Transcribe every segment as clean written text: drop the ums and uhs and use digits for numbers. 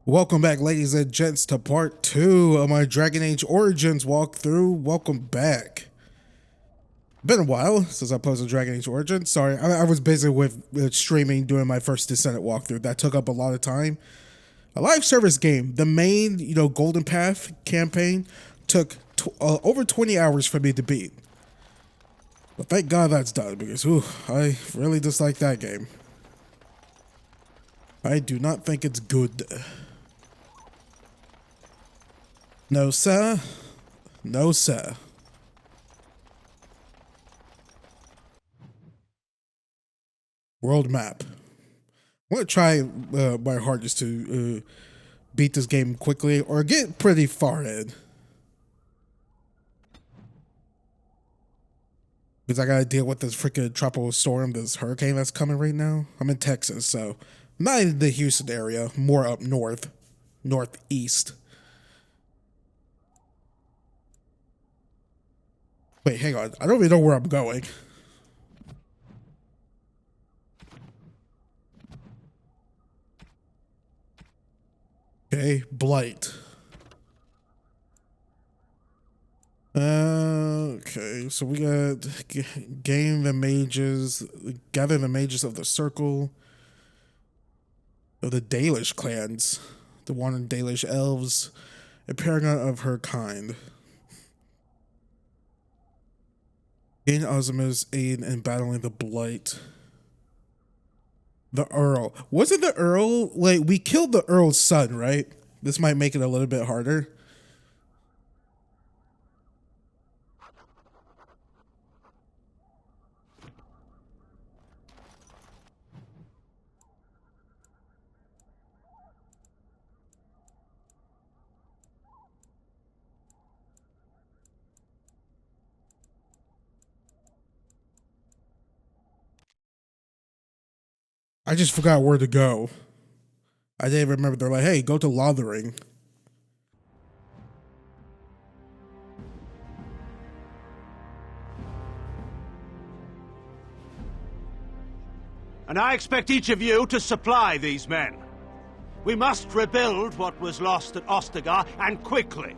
Welcome back, ladies and gents, to part 2 of my Dragon Age Origins walkthrough. Welcome back. Been a while since I posted Dragon Age Origins. Sorry, I was busy with streaming doing my first Descendant walkthrough. That took up a lot of time. A live service game. The main, Golden Path campaign took over 20 hours for me to beat. But thank God that's done, because I really dislike that game. I do not think it's good. No, sir. No, sir. World map. I'm going to try my hardest to beat this game quickly or get pretty far in. Because I got to deal with this freaking tropical storm, this hurricane that's coming right now. I'm in Texas, so not in the Houston area, more up north, northeast. Wait, hang on. I don't even know where I'm going. Okay, Blight. Okay, so we got gain the mages, gather the mages of the circle of the Dalish clans, the wandering Dalish elves, a paragon of her kind. Gain Ozima's aid in battling the Blight. The Earl. Wasn't the Earl, like, we killed the Earl's son, right? This might make it a little bit harder. I just forgot where to go. I didn't remember. They're like, hey, go to Lothering. And I expect each of you to supply these men. We must rebuild what was lost at Ostagar, and quickly.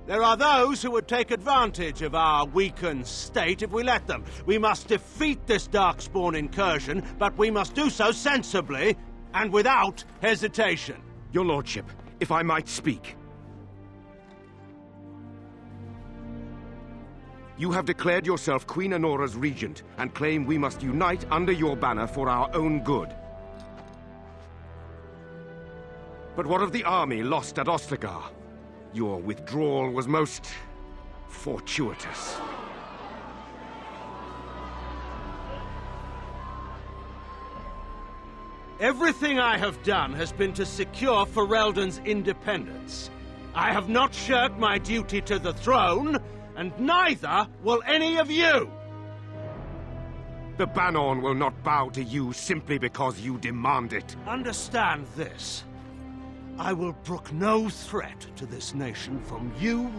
There are those who would take advantage of our weakened state if we let them. We must defeat this Darkspawn incursion, but we must do so sensibly and without hesitation. Your Lordship, if I might speak. You have declared yourself Queen Honora's regent, and claim we must unite under your banner for our own good. But what of the army lost at Ostagar? Your withdrawal was most fortuitous. Everything I have done has been to secure Ferelden's independence. I have not shirked my duty to the throne, and neither will any of you! The Banon will not bow to you simply because you demand it. Understand this. I will brook no threat to this nation from you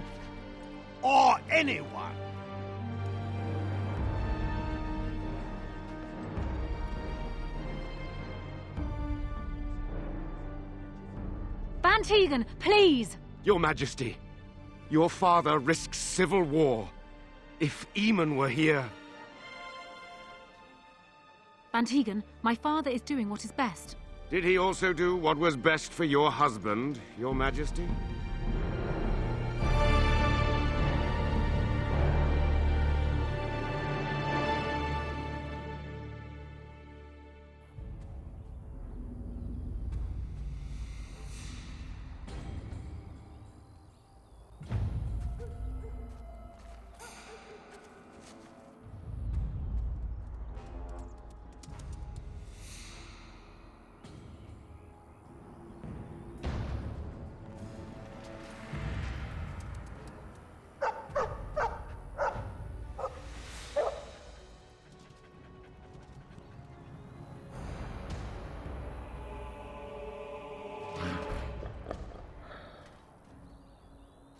or anyone. Bantegan, please! Your Majesty, your father risks civil war. If Eamon were here... Bantegan, my father is doing what is best. Did he also do what was best for your husband, Your Majesty?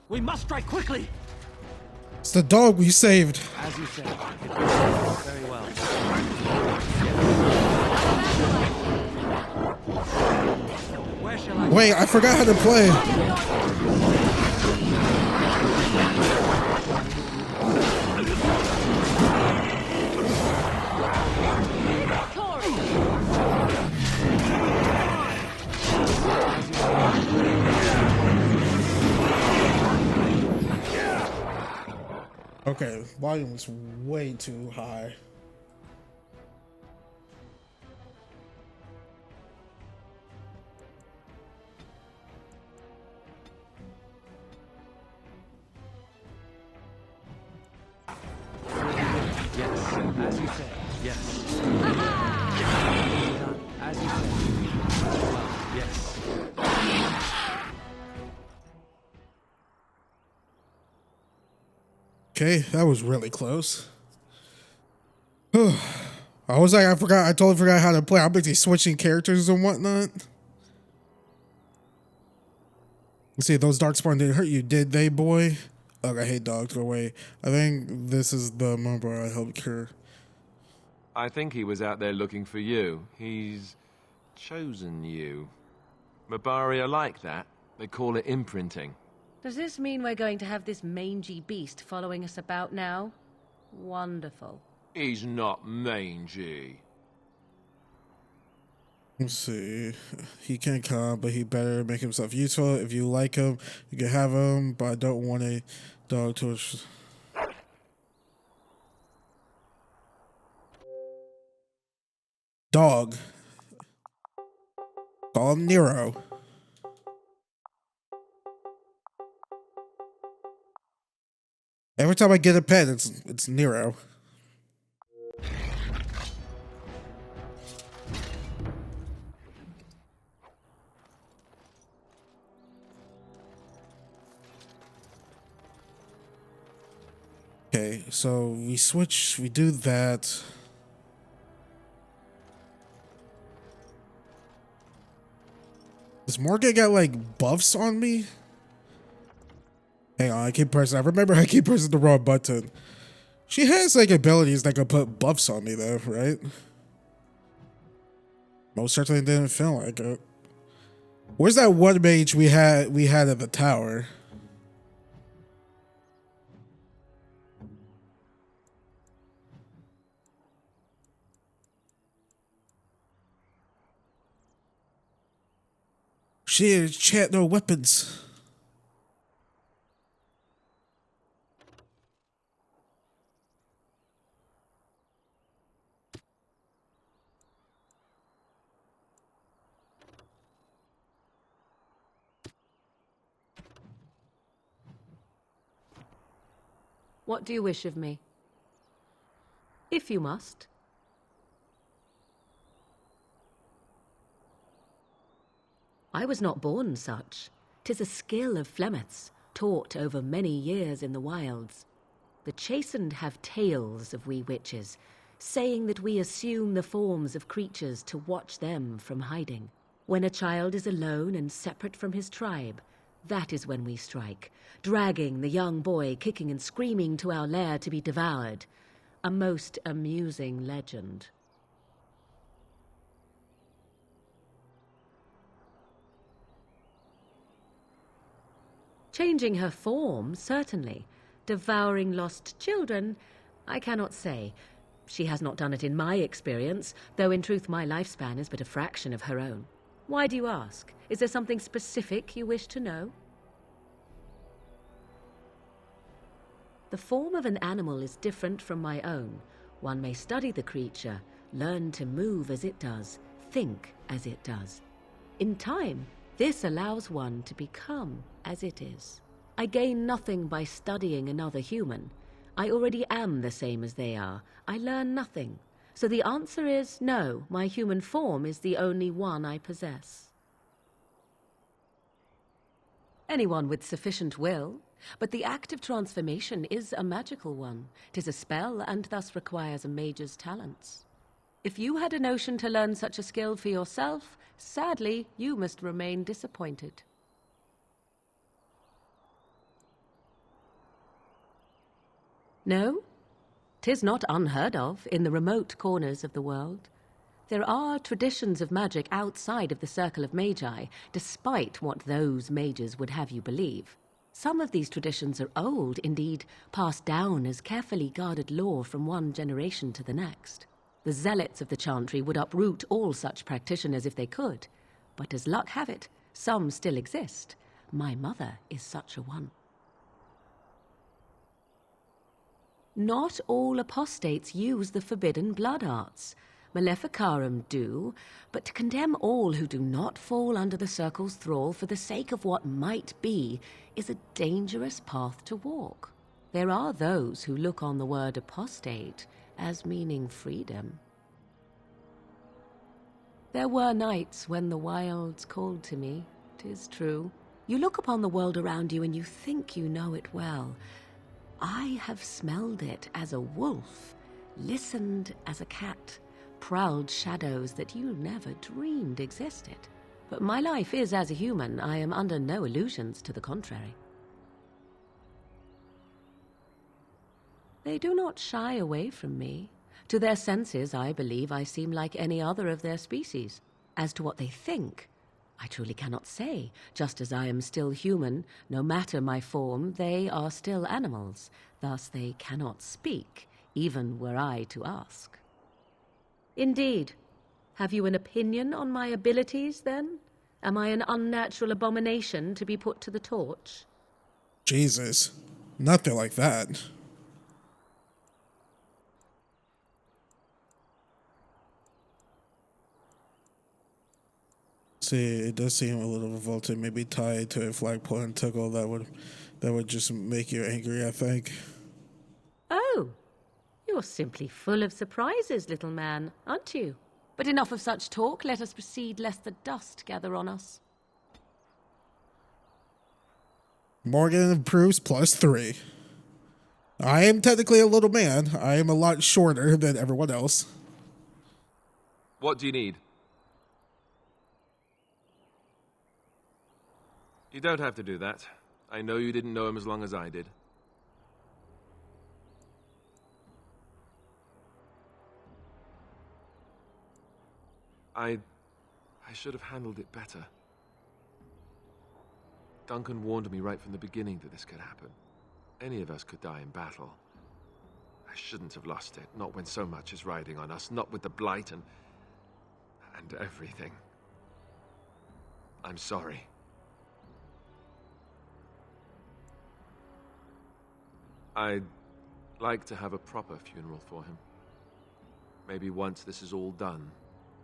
We must strike quickly! It's the dog we saved. As you said. Very well. Wait, I forgot how to play. Okay, volume was way too high. As you say, yes. As you say. Yes. Okay, that was really close. I was like, I totally forgot how to play. I'm busy switching characters and whatnot. Let's see, those darkspawn didn't hurt you, did they, boy? Ugh, I hate dogs, go away. I think this is the moment where I helped cure. I think he was out there looking for you. He's chosen you. Mabari are like that. They call it imprinting. Does this mean we're going to have this mangy beast following us about now? Wonderful. He's not mangy. Let's see. He can come, but he better make himself useful. If you like him, you can have him, but I don't want a dog to... Dog. Call him Nero. Every time I get a pet, it's Nero. Okay, so we do that. Does Morgan got like buffs on me? Hang on, I remember I keep pressing the wrong button. She has like abilities that can put buffs on me though, right? Most certainly didn't feel like it. Where's that one mage we had at the tower? She didn't chant no weapons. What do you wish of me? If you must. I was not born such. 'Tis a skill of Flemeth's, taught over many years in the wilds. The chastened have tales of we witches, saying that we assume the forms of creatures to watch them from hiding. When a child is alone and separate from his tribe, that is when we strike, dragging the young boy kicking and screaming to our lair to be devoured. A most amusing legend. Changing her form, certainly. Devouring lost children, I cannot say. She has not done it in my experience, though in truth my lifespan is but a fraction of her own. Why do you ask? Is there something specific you wish to know? The form of an animal is different from my own. One may study the creature, learn to move as it does, think as it does. In time, this allows one to become as it is. I gain nothing by studying another human. I already am the same as they are. I learn nothing. So the answer is no, my human form is the only one I possess. Anyone with sufficient will, but the act of transformation is a magical one. 'Tis a spell and thus requires a mage's talents. If you had a notion to learn such a skill for yourself, sadly, you must remain disappointed. No, 'tis not unheard of in the remote corners of the world. There are traditions of magic outside of the circle of magi, despite what those mages would have you believe. Some of these traditions are old, indeed passed down as carefully guarded lore from one generation to the next. The zealots of the chantry would uproot all such practitioners if they could, but as luck have it, some still exist. My mother is such a one. Not all apostates use the forbidden blood arts. Maleficarum do, but to condemn all who do not fall under the circle's thrall for the sake of what might be is a dangerous path to walk. There are those who look on the word apostate as meaning freedom. There were nights when the wilds called to me, 'tis true. You look upon the world around you and you think you know it well. I have smelled it as a wolf, listened as a cat, prowled shadows that you never dreamed existed. But my life is as a human. I am under no illusions to the contrary. They do not shy away from me. To their senses, I believe I seem like any other of their species. As to what they think, I truly cannot say. Just as I am still human, no matter my form, they are still animals. Thus they cannot speak, even were I to ask. Indeed. Have you an opinion on my abilities, then? Am I an unnatural abomination to be put to the torch? Jesus. Nothing like that. See, it does seem a little revolting. Maybe tied to a flagpole and tickle. That would just make you angry, I think. Oh, you're simply full of surprises, little man, aren't you? But enough of such talk. Let us proceed, lest the dust gather on us. Morgan improves +3. I am technically a little man. I am a lot shorter than everyone else. What do you need? You don't have to do that. I know you didn't know him as long as I did. I should have handled it better. Duncan warned me right from the beginning that this could happen. Any of us could die in battle. I shouldn't have lost it, not when so much is riding on us, not with the blight and everything. I'm sorry. I'd like to have a proper funeral for him. Maybe once this is all done,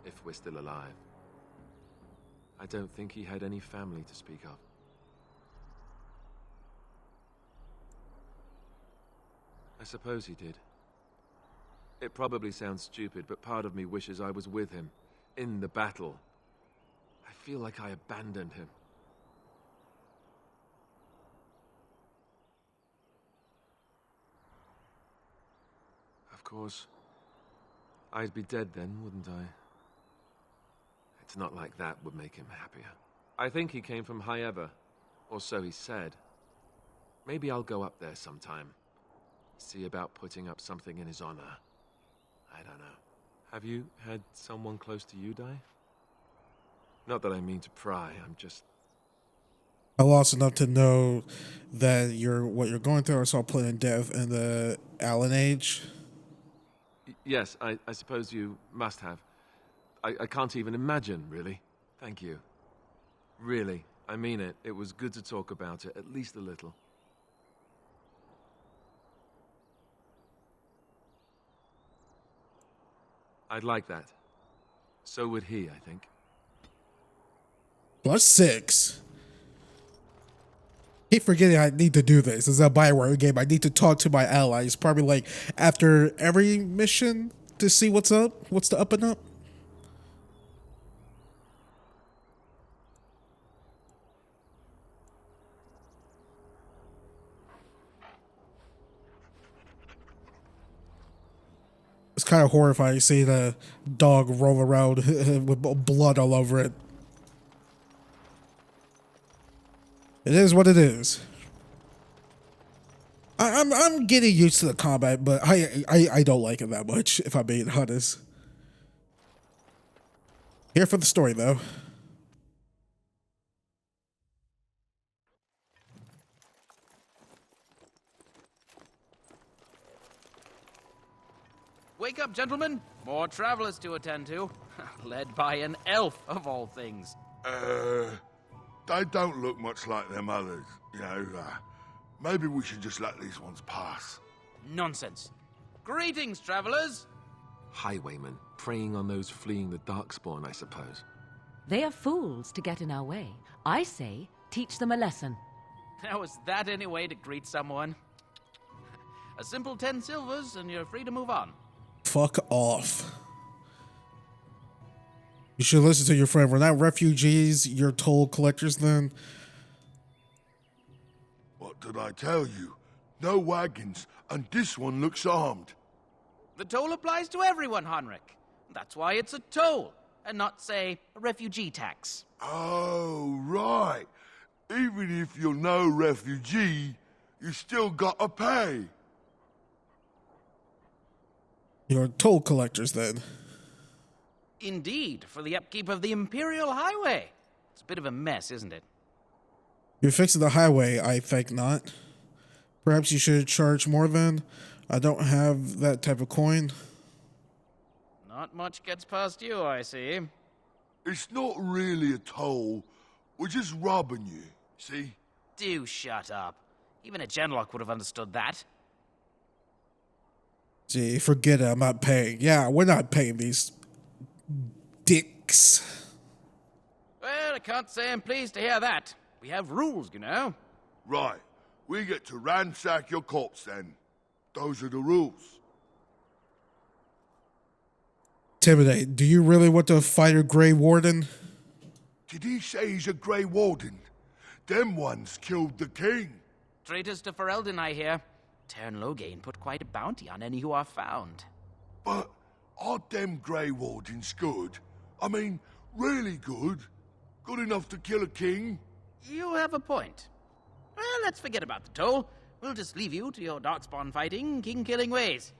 if we're still alive. I don't think he had any family to speak of. I suppose he did. It probably sounds stupid, but part of me wishes I was with him, in the battle. I feel like I abandoned him. Of course, I'd be dead then, wouldn't I? It's not like that would make him happier. I think he came from High Ever, or so he said. Maybe I'll go up there sometime. See about putting up something in his honor. I don't know. Have you had someone close to you die? Not that I mean to pry, I'm just... I lost enough to know that what you're going through. I saw Planet Death in the Allen Age. Yes, I suppose you must have. I can't even imagine, really. Thank you. Really, I mean it. It was good to talk about it, at least a little. I'd like that. So would he, I think. +6. Keep forgetting I need to do this. This is a Bioware game. I need to talk to my allies. Probably like after every mission to see what's up. What's the up and up? It's kind of horrifying to see the dog roll around with blood all over it. It is what it is. I'm getting used to the combat, but I don't like it that much, if I'm being honest. Here for the story, though. Wake up, gentlemen. More travelers to attend to. Led by an elf, of all things. They don't look much like them others, you know. Maybe we should just let these ones pass. Nonsense. Greetings, travelers. Highwaymen, preying on those fleeing the Darkspawn, I suppose. They are fools to get in our way. I say, teach them a lesson. Now, is that any way to greet someone? A simple 10 silvers, and you're free to move on. Fuck off. You should listen to your friend. We're not refugees, you're toll collectors then. What did I tell you? No wagons, and this one looks armed. The toll applies to everyone, Heinrich. That's why it's a toll, and not, say, a refugee tax. Oh, right. Even if you're no refugee, you still gotta pay. You're toll collectors then. Indeed, for the upkeep of the Imperial Highway. It's a bit of a mess, isn't it? You're fixing the highway, I think not. Perhaps you should charge more then. I don't have that type of coin. Not much gets past you, I see. It's not really a toll. We're just robbing you, see? Do shut up. Even a genlock would have understood that. Gee, forget it, I'm not paying. Yeah, we're not paying these dicks. Well, I can't say I'm pleased to hear that. We have rules, you know. Right. We get to ransack your corpse then. Those are the rules. Intimidate, do you really want to fight a Grey Warden? Did he say he's a Grey Warden? Them ones killed the king. Traitors to Ferelden, I hear. Tern Loghain put quite a bounty on any who are found. But are them Grey Wardens good? I mean, really good? Good enough to kill a king? You have a point. Well, let's forget about the toll. We'll just leave you to your darkspawn fighting, king-killing ways.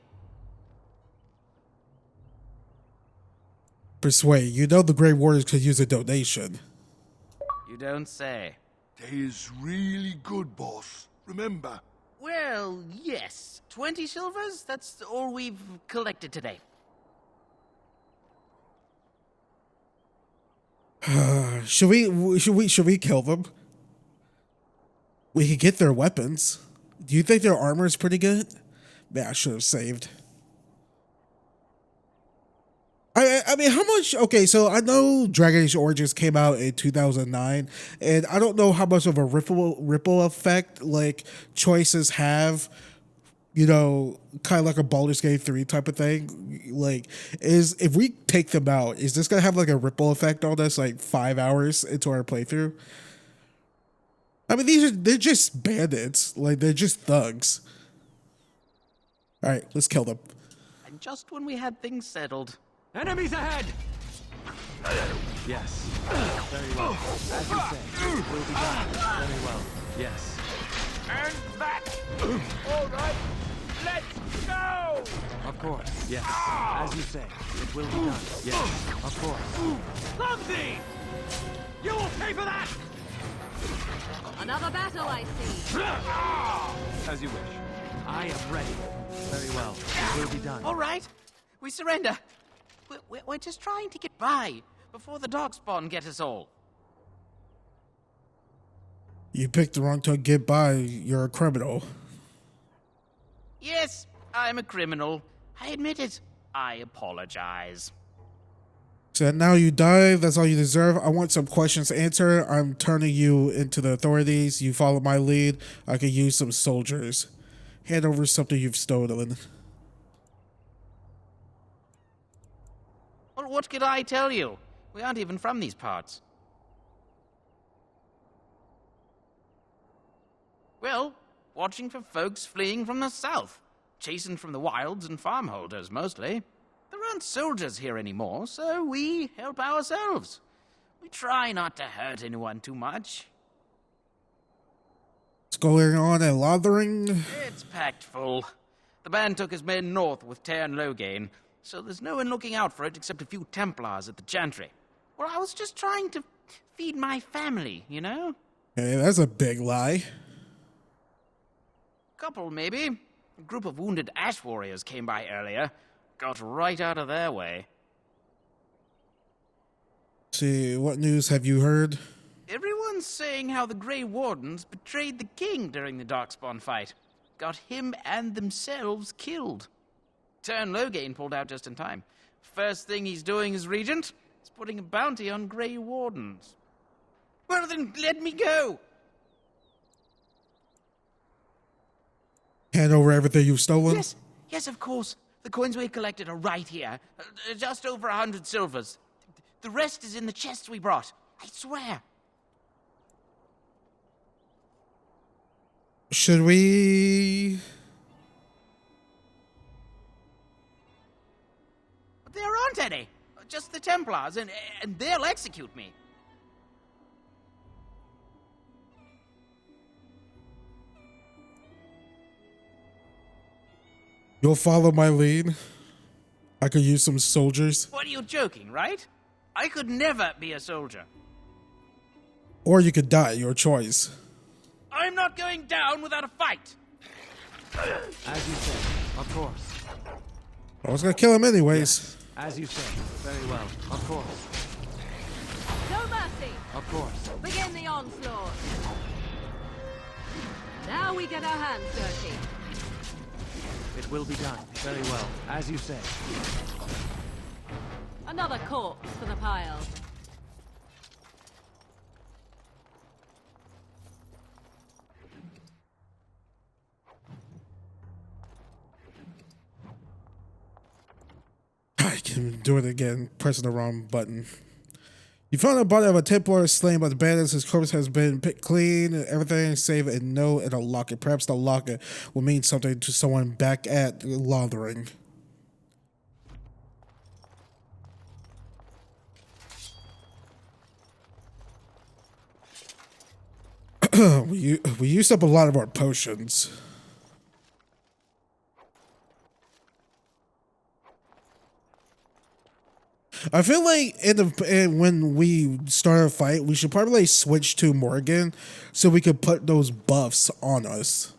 Persuade, you know the Grey Wardens could use a donation. You don't say. They is really good, boss. Remember? Well, yes. 20 silvers? That's all we've collected today. Should we kill them? We could get their weapons. Do you think their armor is pretty good? Man, I should have saved. I mean, how much? Okay, so I know Dragon Age Origins came out in 2009, and I don't know how much of a ripple effect like choices have. You know, kind of like a Baldur's Gate 3 type of thing. Like, if we take them out, is this gonna have like a ripple effect on us like 5 hours into our playthrough? I mean, they're just bandits. Like, they're just thugs. All right, let's kill them. And just when we had things settled. Enemies ahead! Yes. Very well. As you say, it will be done. Very well. Yes. And that! All right, let's go! Of course. Yes. As you say, it will be done. Yes. Of course. Clumsy! You will pay for that! Another battle, I see. As you wish. I am ready. Very well. It will be done. All right, we surrender. We're just trying to get by before the darkspawn get us all. You picked the wrong time to get by. You're a criminal. Yes, I'm a criminal. I admit it. I apologize. So now you die. That's all you deserve. I want some questions answered. I'm turning you into the authorities. You follow my lead. I could use some soldiers. Hand over something you've stolen. Well, what could I tell you? We aren't even from these parts. Well, watching for folks fleeing from the south. Chasing from the wilds and farmholders, mostly. There aren't soldiers here anymore, so we help ourselves. We try not to hurt anyone too much. What's going on at Lothering? It's packed full. The band took his men north with Tern Loghain, so there's no one looking out for it except a few Templars at the Chantry. Well, I was just trying to feed my family, you know? Hey, that's a big lie. Couple, maybe. A group of wounded ash warriors came by earlier. Got right out of their way. See, what news have you heard? Everyone's saying how the Grey Wardens betrayed the king during the Darkspawn fight. Got him and themselves killed. Tern Loghain pulled out just in time. First thing he's doing as regent is putting a bounty on Grey Wardens. Well then, let me go! Hand over everything you've stolen? Yes, of course. The coins we collected are right here. Just over 100 silvers. The rest is in the chests we brought. I swear. Should we... But there aren't any. Just the Templars, and they'll execute me. You'll follow my lead? I could use some soldiers. What, are you joking, right? I could never be a soldier. Or you could die, your choice. I'm not going down without a fight. As you say, of course. I was gonna kill him anyways. Yes. As you say, very well, of course. No mercy! Of course. Begin the onslaught! Now we get our hands dirty. It will be done, very well, as you say. Another corpse for the pile. I can do it again, pressing the wrong button. You found the body of a Templar slain by the bandits. His corpse has been picked clean and everything save a note and a locket. Perhaps the locket will mean something to someone back at Lothering. we used up a lot of our potions. I feel like when we start a fight, we should probably switch to Morgan so we could put those buffs on us.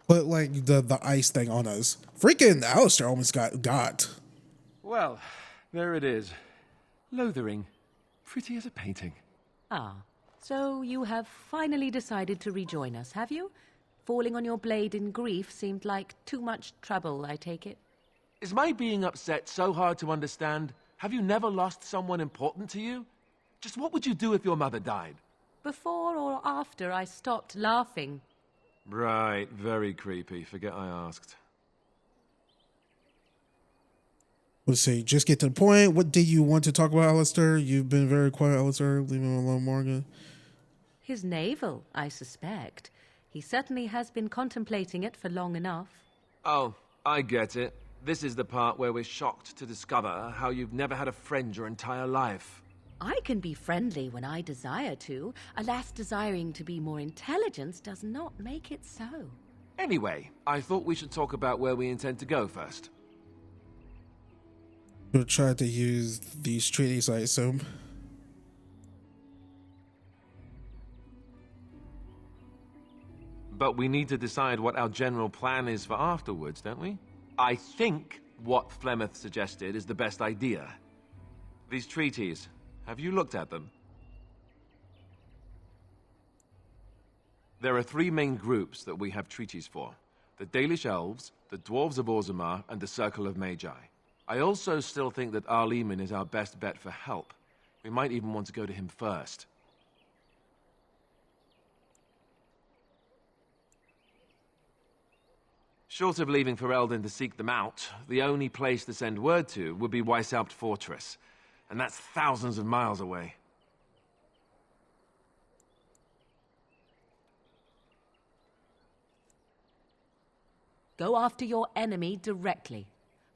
Put like the ice thing on us. Freaking Alistair almost got. Well, there it is. Lothering. Pretty as a painting. Ah, so you have finally decided to rejoin us, have you? Falling on your blade in grief seemed like too much trouble, I take it. Is my being upset so hard to understand? Have you never lost someone important to you? Just what would you do if your mother died? Before or after I stopped laughing? Right, very creepy. Forget I asked. Let's see, just get to the point. What did you want to talk about, Alistair? You've been very quiet, Alistair. Leave him alone, Morgan. His navel, I suspect. He certainly has been contemplating it for long enough. Oh, I get it. This is the part where we're shocked to discover how you've never had a friend your entire life. I can be friendly when I desire to. Alas, desiring to be more intelligent does not make it so. Anyway, I thought we should talk about where we intend to go first. We'll try to use these treaties, I assume. But we need to decide what our general plan is for afterwards, don't we? I think what Flemeth suggested is the best idea. These treaties, have you looked at them? There are three main groups that we have treaties for. The Dalish Elves, the Dwarves of Orzammar, and the Circle of Magi. I also still think that Arleman is our best bet for help. We might even want to go to him first. Short of leaving Ferelden to seek them out, the only place to send word to would be Weishaupt Fortress, and that's thousands of miles away. Go after your enemy directly.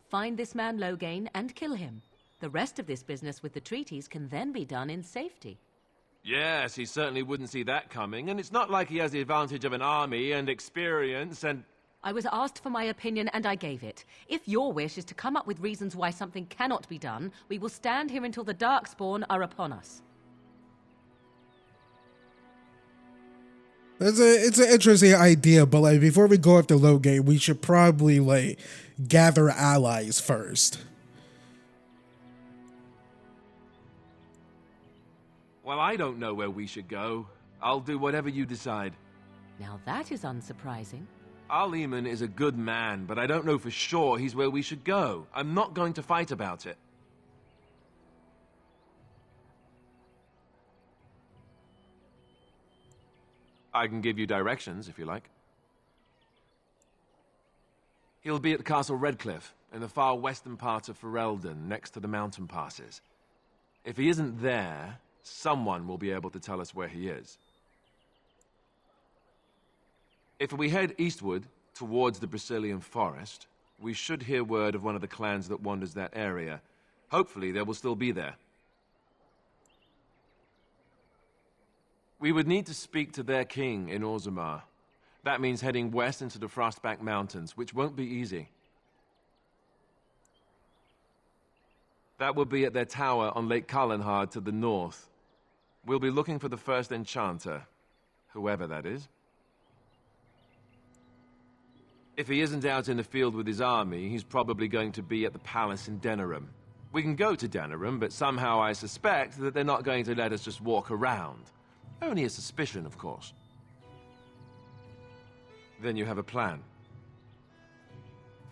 Find this man Loghain and kill him. The rest of this business with the treaties can then be done in safety. Yes, he certainly wouldn't see that coming, and it's not like he has the advantage of an army and experience and... I was asked for my opinion and I gave it. If your wish is to come up with reasons why something cannot be done, we will stand here until the Darkspawn are upon us. It's an interesting idea, but like before we go after Logate, we should probably like gather allies first. Well, I don't know where we should go. I'll do whatever you decide. Now that is unsurprising. Al-Eman is a good man, but I don't know for sure he's where we should go. I'm not going to fight about it. I can give you directions, if you like. He'll be at Castle Redcliffe, in the far western part of Ferelden, next to the mountain passes. If he isn't there, someone will be able to tell us where he is. If we head eastward, towards the Brazilian forest, we should hear word of one of the clans that wanders that area. Hopefully, they will still be there. We would need to speak to their king in Orzammar. That means heading west into the Frostback Mountains, which won't be easy. That will be at their tower on Lake Kalanhard to the north. We'll be looking for the first enchanter, whoever that is. If he isn't out in the field with his army, he's probably going to be at the palace in Denerim. We can go to Denerim, but somehow I suspect that they're not going to let us just walk around. Only a suspicion, of course. Then you have a plan.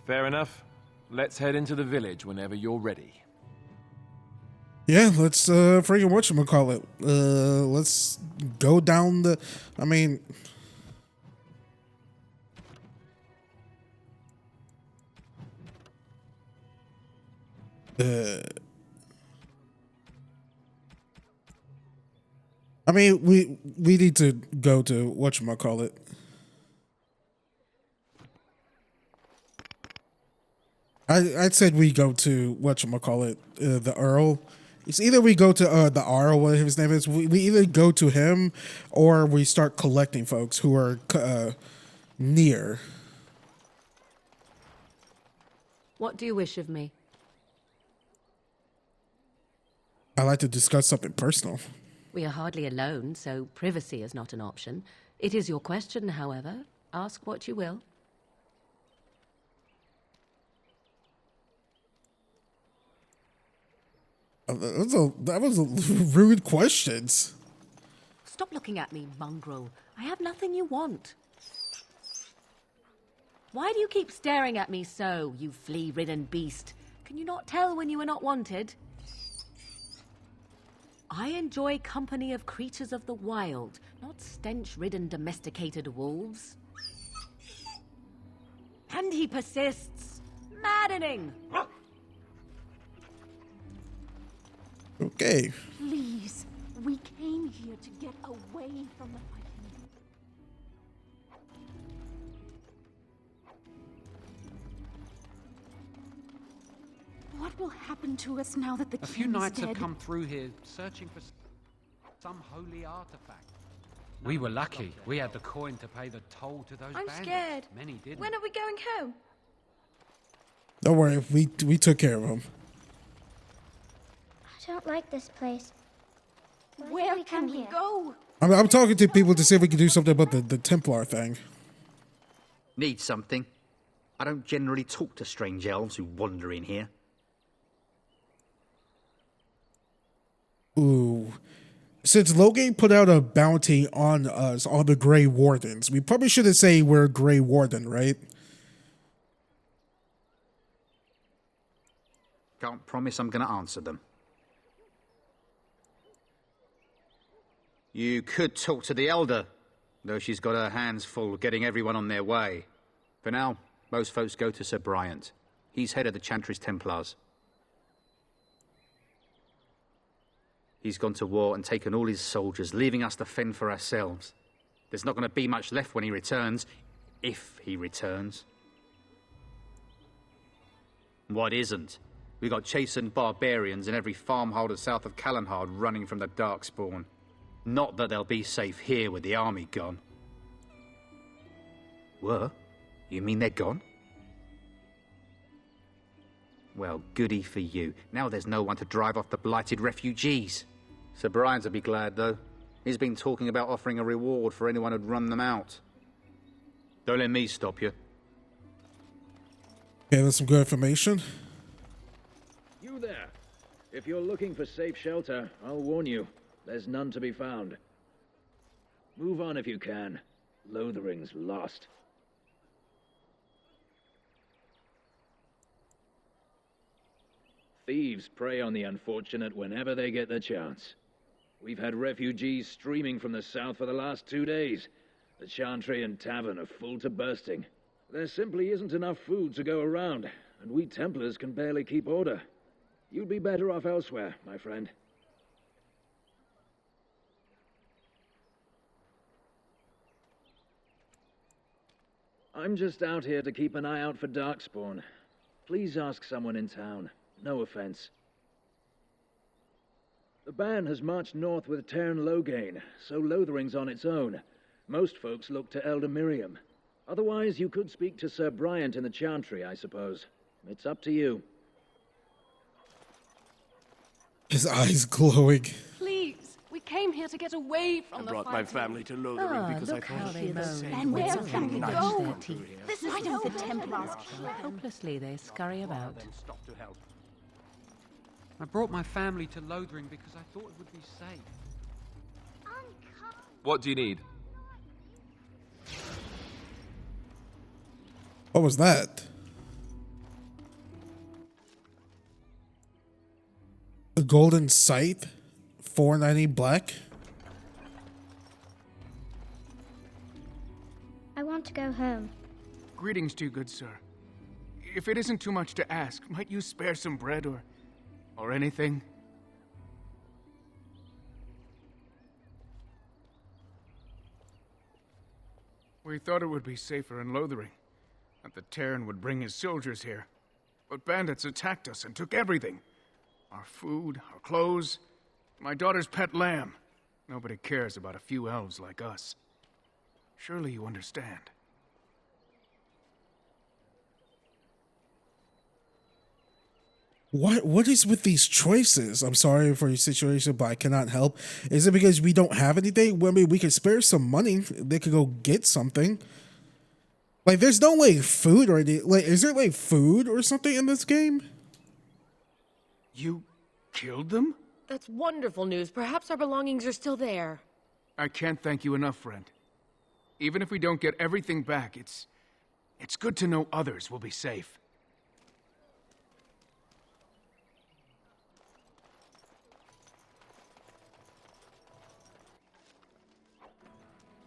Fair enough. Let's head into the village whenever you're ready. Yeah, let's freaking whatchamacallit. Let's go down the I mean we need to go to whatchamacallit. I said we go to whatchamacallit, the Earl. It's either we go to the Earl, whatever his name is. We either go to him or we start collecting folks who are near. What do you wish of me? I like to discuss something personal. We are hardly alone, so privacy is not an option. It is your question, however. Ask what you will. That was a rude questions. Stop looking at me, mongrel. I have nothing you want. Why do you keep staring at me so, you flea-ridden beast? Can you not tell when you are not wanted? I enjoy company of creatures of the wild, not stench-ridden domesticated wolves. And he persists. Maddening! Okay. Please, we came here to get away from the fighting. What will happen to us now that the A few king is knights have dead? come through here searching for some holy artifact. We were lucky. We had the coin to pay the toll to those bandits. I'm scared. Many didn't. When are we going home? Don't worry, we took care of him. I don't like this place. Where can we go? I'm talking to people to see if we can do something about the Templar thing. Need something? I don't generally talk to strange elves who wander in here. Ooh. Since Logate put out a bounty on us, all the Grey Wardens, we probably shouldn't say we're Grey Warden, right? Can't promise I'm going to answer them. You could talk to the Elder, though she's got her hands full getting everyone on their way. For now, most folks go to Sir Bryant. He's head of the Chantry's Templars. He's gone to war and taken all his soldiers, leaving us to fend for ourselves. There's not going to be much left when he returns, if he returns. What isn't? We got chastened barbarians in every farmholder south of Kalanhard running from the Darkspawn. Not that they'll be safe here with the army gone. Were? You mean they're gone? Well, goody for you. Now there's no one to drive off the blighted refugees. Sir Brian'll be glad, though. He's been talking about offering a reward for anyone who'd run them out. Don't let me stop you. Okay, that's some good information. You there. If you're looking for safe shelter, I'll warn you. There's none to be found. Move on if you can. Lothering's lost. Thieves prey on the unfortunate whenever they get the chance. We've had refugees streaming from the south for the last 2 days. The Chantry and Tavern are full to bursting. There simply isn't enough food to go around, and we Templars can barely keep order. You'd be better off elsewhere, my friend. I'm just out here to keep an eye out for Darkspawn. Please ask someone in town. No offense. The band has marched north with Tern Loghain, so Lothering's on its own. Most folks look to Elder Miriam. Otherwise, you could speak to Sir Bryant in the Chantry, I suppose. It's up to you. His eyes glowing. Please, we came here to get away from the brought fighting. my family to Lothering because I look how thought they moan. And where With can we nice go? their teeth. This is no the Templars. Hopelessly they scurry about. Then stop to help. I brought my family to Lothering because I thought it would be safe. What do you need? What was that? The golden scythe, 490 black. I want to go home. Greetings to you, good sir. If it isn't too much to ask, might you spare some bread or anything? We thought it would be safer in Lothering, that the Terran would bring his soldiers here. But bandits attacked us and took everything. Our food, our clothes, my daughter's pet lamb. Nobody cares about a few elves like us. Surely you understand. What is with these choices? I'm sorry for your situation, but I cannot help. Is it because we don't have anything? Well, I mean, we could spare some money. They could go get something. Like, there's no, like, food or anything. Like, is there, like, food or something in this game? You killed them? That's wonderful news. Perhaps our belongings are still there. I can't thank you enough, friend. Even if we don't get everything back, it's good to know others will be safe.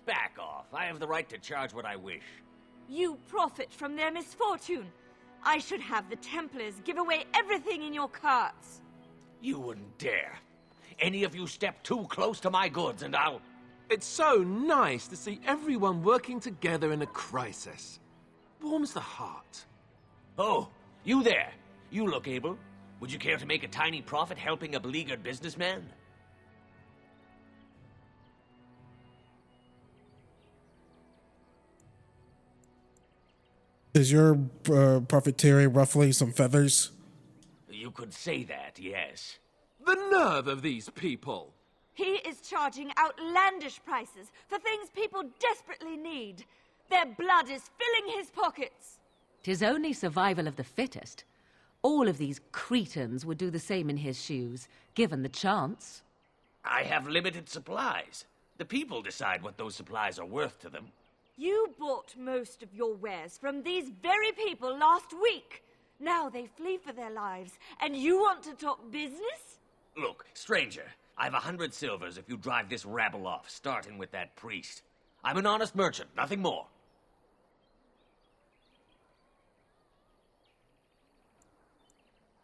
Back off. I have the right to charge what I wish. You profit from their misfortune. I should have the Templars give away everything in your carts. You wouldn't dare. Any of you step too close to my goods and I'll... It's so nice to see everyone working together in a crisis. Warms the heart. Oh, you there. You look able. Would you care to make a tiny profit helping a beleaguered businessman? Is your profiteering roughly some feathers? You could say that, yes. The nerve of these people! He is charging outlandish prices for things people desperately need. Their blood is filling his pockets. 'Tis only survival of the fittest. All of these cretins would do the same in his shoes, given the chance. I have limited supplies. The people decide what those supplies are worth to them. You bought most of your wares from these very people last week. Now they flee for their lives, and you want to talk business? Look, stranger, I've 100 silvers if you drive this rabble off, starting with that priest. I'm an honest merchant, nothing more.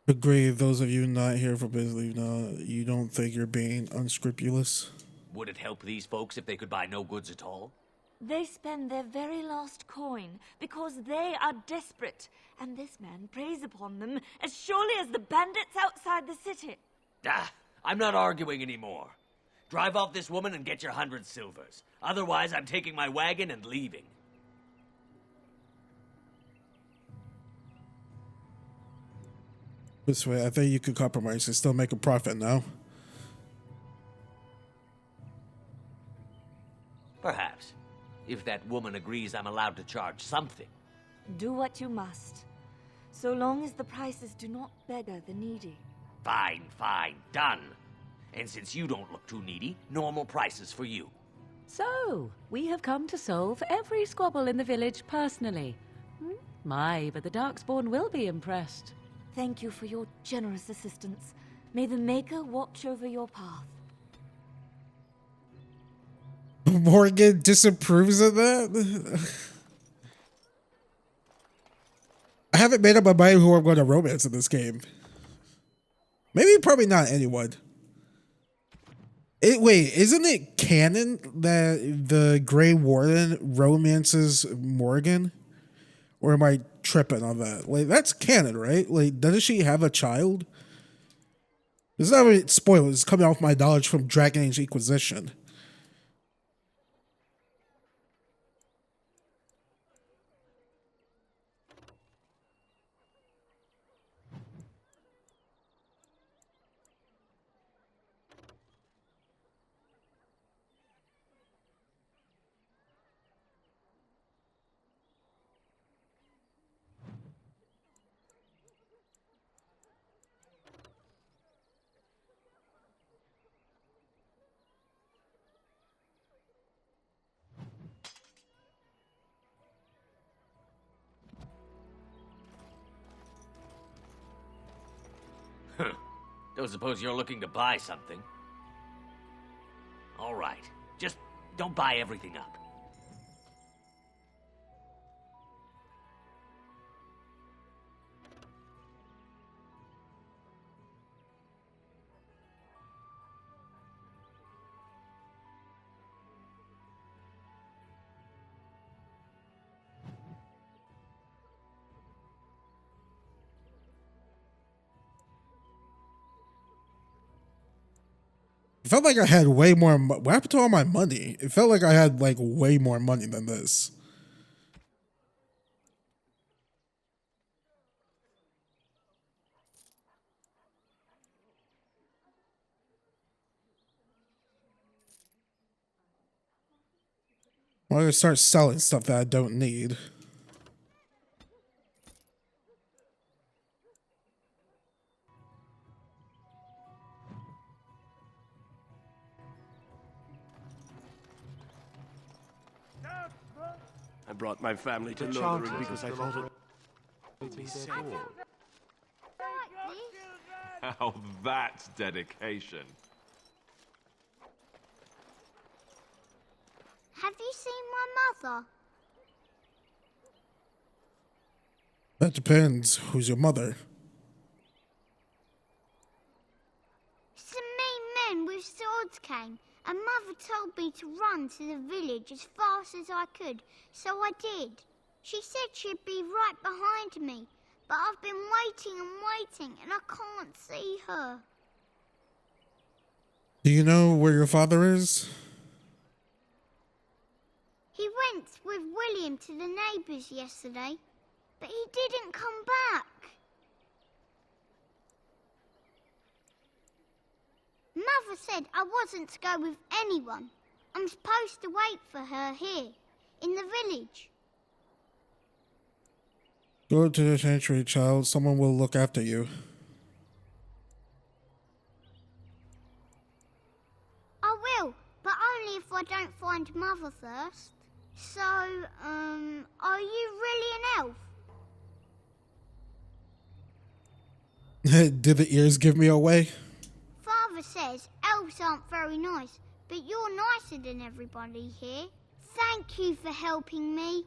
Agree, those of you not here for business, you don't think you're being unscrupulous? Would it help these folks if they could buy no goods at all? They spend their very last coin because they are desperate, and this man preys upon them as surely as the bandits outside the city. I'm not arguing anymore. Drive off this woman and get your 100 silvers. Otherwise, I'm taking my wagon and leaving. This way, I think you could compromise and still make a profit now. Perhaps. If that woman agrees I'm allowed to charge something. Do what you must, so long as the prices do not beggar the needy. Fine, fine, done. And since you don't look too needy, normal prices for you. So, we have come to solve every squabble in the village personally. My, but the Darkspawn will be impressed. Thank you for your generous assistance. May the Maker watch over your path. Morgan disapproves of that? I haven't made up my mind who I'm going to romance in this game. Maybe probably not anyone. Wait, isn't it canon that the Grey Warden romances Morgan? Or am I tripping on that? Like, that's canon, right? Like, doesn't she have a child? This is not really spoilers. It's coming off my knowledge from Dragon Age Inquisition. Don't suppose you're looking to buy something? All right. Just don't buy everything up. It felt like I had way more. What happened to all my money? It felt like I had like way more money than this. I'm gonna start selling stuff that I don't need. I brought my family to Lothering because I thought it would be safe. Now that's dedication. Have you seen my mother? That depends. Who's your mother? Some mean men with swords came, and Mother told me to run to the village as fast as I could, so I did. She said she'd be right behind me, but I've been waiting and waiting, and I can't see her. Do you know where your father is? He went with William to the neighbours yesterday, but he didn't come back. Mother said I wasn't to go with anyone. I'm supposed to wait for her here, in the village. Go to the sanctuary, child. Someone will look after you. I will, but only if I don't find Mother first. So, are you really an elf? Did the ears give me away? Father says elves aren't very nice, but you're nicer than everybody here. Thank you for helping me.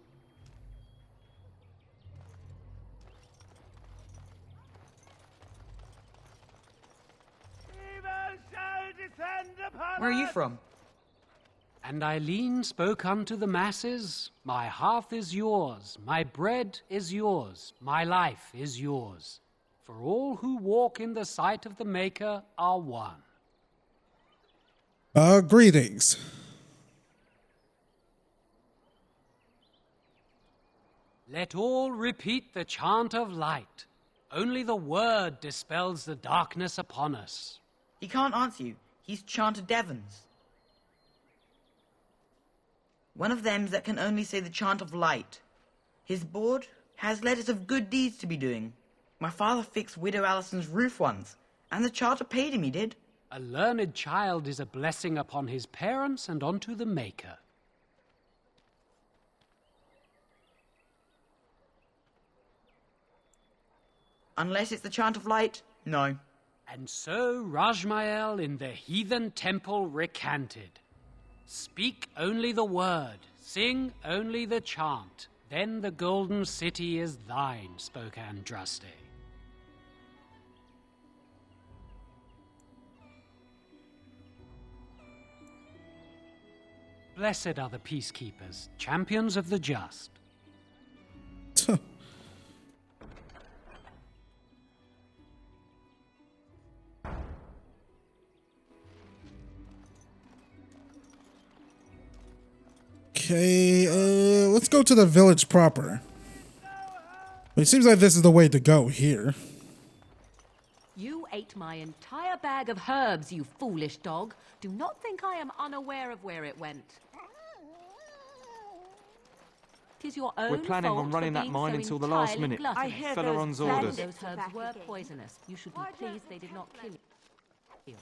Where are you from? And Eileen spoke unto the masses, my hearth is yours, my bread is yours, my life is yours. For all who walk in the sight of the Maker are one. Greetings. Let all repeat the chant of light. Only the word dispels the darkness upon us. He can't answer you. He's Chanter Devons. One of them that can only say the chant of light. His board has letters of good deeds to be doing. My father fixed Widow Allison's roof once, and the charter paid him, he did. A learned child is a blessing upon his parents and onto the Maker. Unless it's the chant of light, no. And so Rajmael in the heathen temple recanted. Speak only the word, sing only the chant, then the golden city is thine, spoke Andraste. Blessed are the peacekeepers, champions of the just. Okay, let's go to the village proper. It seems like this is the way to go here. You ate my entire bag of herbs, you foolish dog. Do not think I am unaware of where it went. 'Tis your own We're planning fault on running for that being mine so until the last entirely minute. gluttonous. I hear Felleron's orders. Those herbs were poisonous. You should be pleased they did not kill you.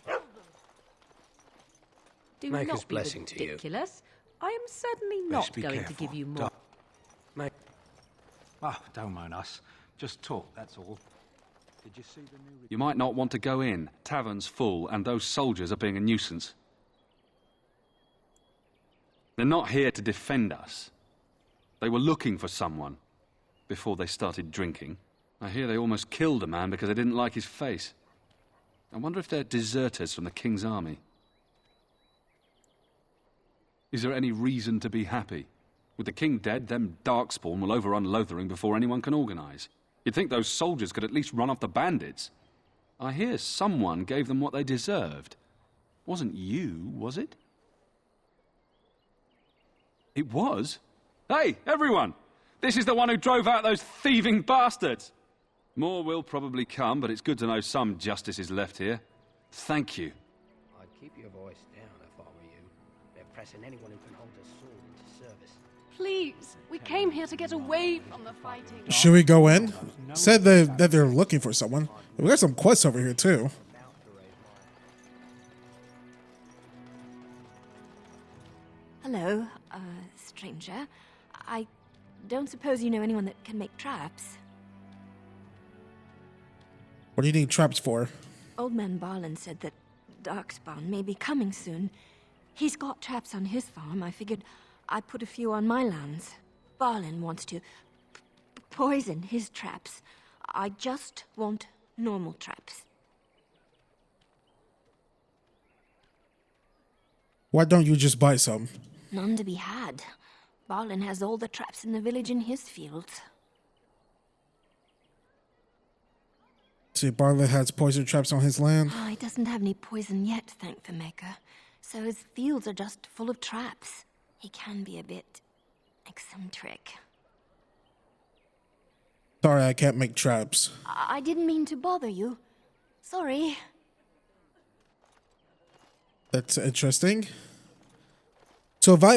Do Maker's not be blessing to you. ridiculous. I am certainly Best not be going to careful. give you more. Oh, don't moan us. Just talk, that's all. Did you see the new... You might not want to go in. Tavern's full, and those soldiers are being a nuisance. They're not here to defend us. They were looking for someone before they started drinking. I hear they almost killed a man because they didn't like his face. I wonder if they're deserters from the King's army. Is there any reason to be happy? With the king dead, them Darkspawn will overrun Lothering before anyone can organize. You'd think those soldiers could at least run off the bandits. I hear someone gave them what they deserved. Wasn't you, was it? It was? Hey, everyone! This is the one who drove out those thieving bastards! More will probably come, but it's good to know some justice is left here. Thank you. I'd keep your voice down if I were you. They're pressing anyone who can hold a sword into service. Please, we came here to get away from the fighting. Should we go in? Said that they're looking for someone. We got some quests over here too. Hello, stranger. I don't suppose you know anyone that can make traps? What do you need traps for? Old man Barlin said that Darkspawn may be coming soon. He's got traps on his farm. I figured I'd put a few on my lands. Barlin wants to poison his traps. I just want normal traps. Why don't you just buy some? None to be had. Barlin has all the traps in the village in his fields. See, Barlett has poison traps on his land. Oh, he doesn't have any poison yet, thank the Maker. So his fields are just full of traps. He can be a bit eccentric. Sorry, I can't make traps. I didn't mean to bother you. Sorry. That's interesting. So if I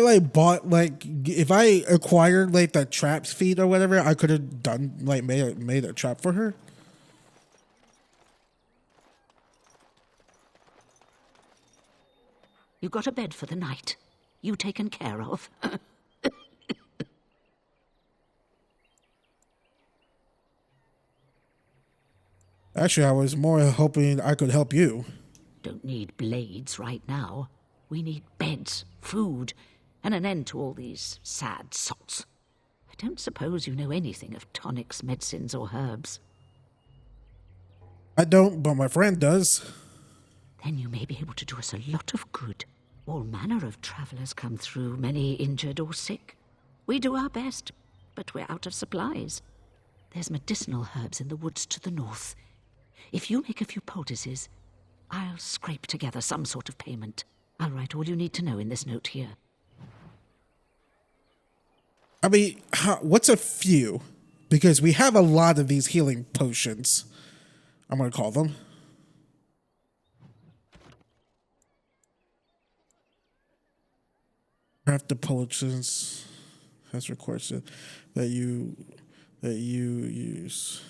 if I acquired that traps feed or whatever, I could have done made a trap for her. You got a bed for the night. You taken care of. Actually, I was more hoping I could help you. Don't need blades right now. We need beds, food, and an end to all these sad sots. I don't suppose you know anything of tonics, medicines, or herbs. I don't, but my friend does. Then you may be able to do us a lot of good. All manner of travellers come through, many injured or sick. We do our best, but we're out of supplies. There's medicinal herbs in the woods to the north. If you make a few poultices, I'll scrape together some sort of payment. I'll write all you need to know in this note here. I mean, what's a few? Because we have a lot of these healing potions. I'm going to call them. Craft the potions has requested that you use.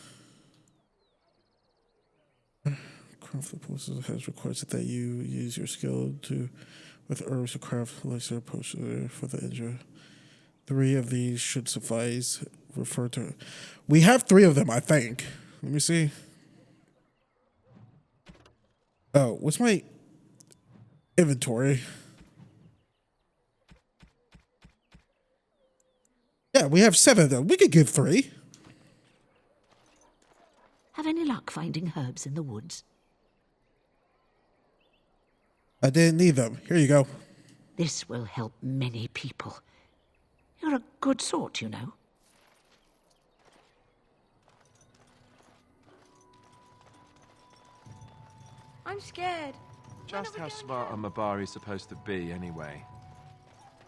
Craft the potions has requested that you use your skill with herbs to craft elixir potion for the injured. 3 of these should suffice. Refer to. We have 3 of them, I think. Let me see. Oh, what's my inventory? Yeah, we have 7 of them. We could give 3. Have any luck finding herbs in the woods? I didn't need them. Here you go. This will help many people. You're a good sort, you know. I'm scared. Just how smart are Mabari supposed to be, anyway?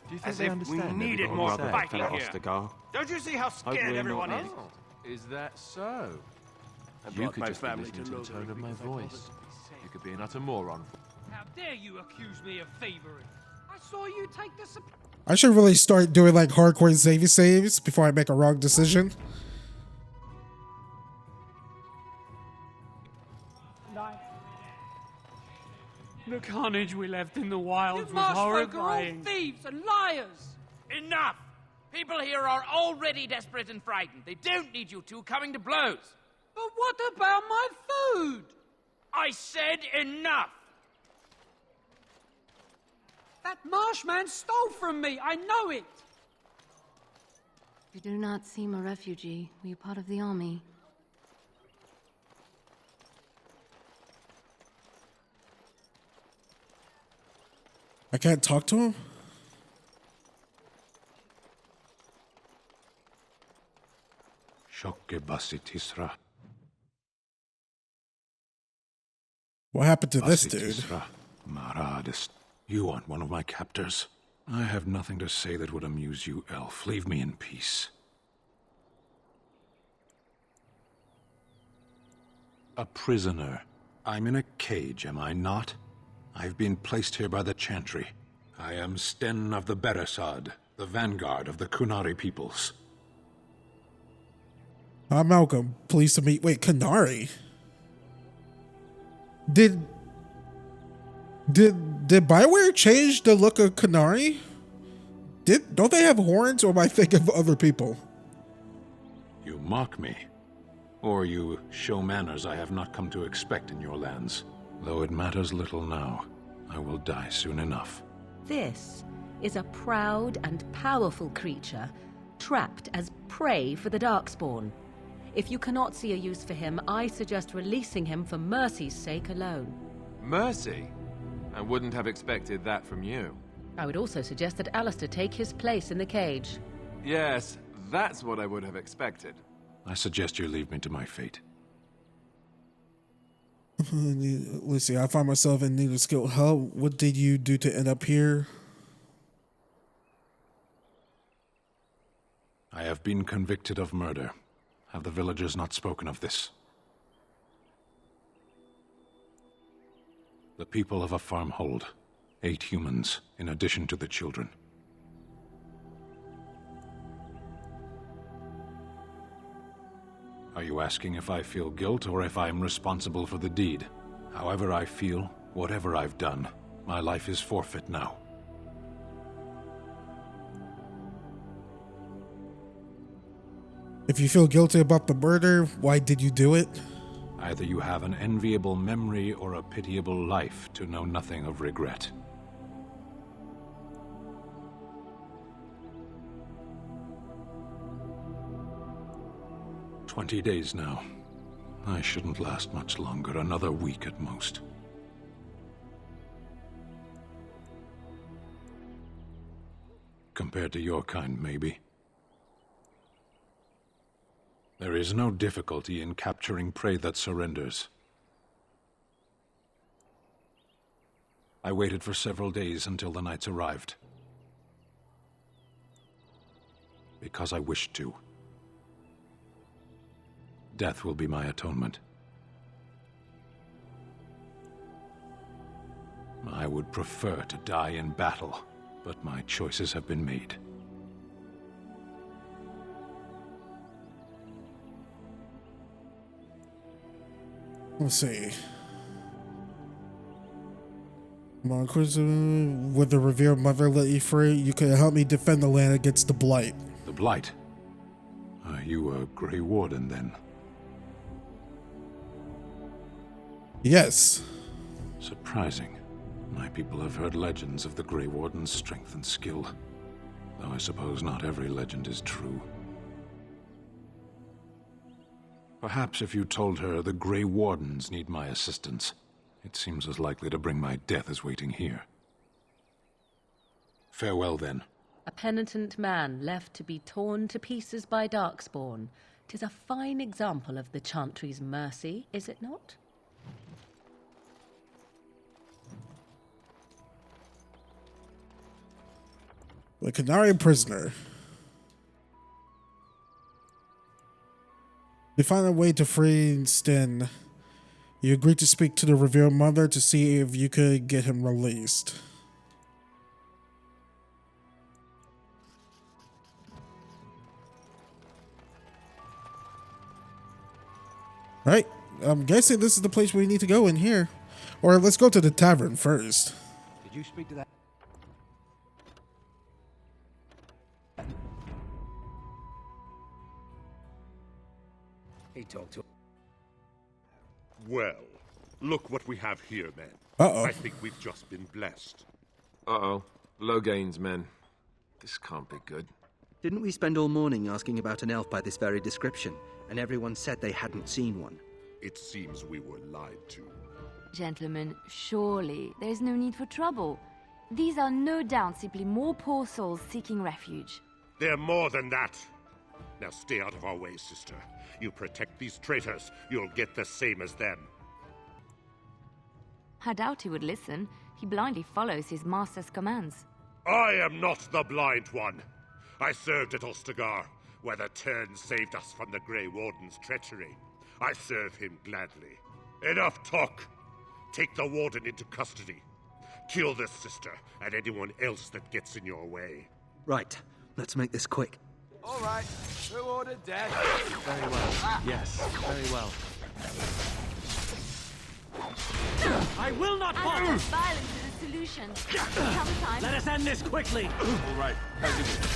Do you think As they if understand we needed everything more said? fighting Fella here. Ostagar? Don't you see how Hope scared we're everyone not- is? Oh, is that so? I You brought could my just be family listening to to the Lothering tone of my because I thought voice. it would be safe. You could be an utter moron. How dare you accuse me of thievery? I saw you take the I should really start doing like hardcore saves before I make a wrong decision. The carnage we left in the wilds was Marsh folk are all horrifying. thieves and liars! Enough! People here are already desperate and frightened. They don't need you two coming to blows. But what about my food? I said enough! That marshman stole from me. I know it. You do not seem a refugee. Were you part of the army? I can't talk to him? What happened to this dude? Maradis, you aren't one of my captors. I have nothing to say that would amuse you, elf. Leave me in peace. A prisoner. I'm in a cage, am I not? I've been placed here by the Chantry. I am Sten of the Beresad, the vanguard of the Kunari peoples. I'm Malcolm. Pleased to meet. Wait, Kunari? Did Bioware change the look of Kunari? Don't they have horns, or am I thinking of other people? You mock me. Or you show manners I have not come to expect in your lands. Though it matters little now, I will die soon enough. This is a proud and powerful creature, trapped as prey for the Darkspawn. If you cannot see a use for him, I suggest releasing him for mercy's sake alone. Mercy? I wouldn't have expected that from you. I would also suggest that Alistair take his place in the cage. Yes, that's what I would have expected. I suggest you leave me to my fate. Let's see, I find myself in need of skilled help. What did you do to end up here? I have been convicted of murder. Have the villagers not spoken of this? The people of a farmhold. 8 humans, in addition to the children. Are you asking if I feel guilt or if I am responsible for the deed? However I feel, whatever I've done, my life is forfeit now. If you feel guilty about the murder, why did you do it? Either you have an enviable memory or a pitiable life to know nothing of regret. "20 days now. I shouldn't last much longer, another week at most. Compared to your kind, maybe. There is no difficulty in capturing prey that surrenders. I waited for several days until the knights arrived. Because I wished to. death will be my atonement. I would prefer to die in battle, but my choices have been made. Let's see. Would the revered mother let you free? You could help me defend the land against the Blight. The Blight? Are you a Grey Warden, then? Yes. Surprising. My people have heard legends of the Grey Warden's strength and skill, though I suppose not every legend is true. Perhaps if you told her the Grey Wardens need my assistance, it seems as likely to bring my death as waiting here. Farewell, then. A penitent man left to be torn to pieces by Darkspawn. 'Tis a fine example of the Chantry's mercy, is it not? The Canary prisoner. You find a way to free Sten. You agreed to speak to the revered mother to see if you could get him released. Right, I'm guessing this is the place we need to go in here. Or let's go to the tavern first. Did you speak to that? He talked to... Well, look what we have here, men. Uh-oh. I think we've just been blessed. Uh-oh. Logain's men. This can't be good. Didn't we spend all morning asking about an elf by this very description, and everyone said they hadn't seen one? It seems we were lied to. Gentlemen, surely there's no need for trouble. These are no doubt simply more poor souls seeking refuge. They're more than that. Now stay out of our way, sister. You protect these traitors, you'll get the same as them. I doubt he would listen. He blindly follows his master's commands. I am not the blind one. I served at Ostagar, where the Tern saved us from the Grey Warden's treachery. I serve him gladly. Enough talk! Take the Warden into custody. Kill this sister and anyone else that gets in your way. Right, let's make this quick. All right, who ordered death? Very well. Yes, very well. I will not follow! Violence is a solution. Sometimes... Let us end this quickly! All right,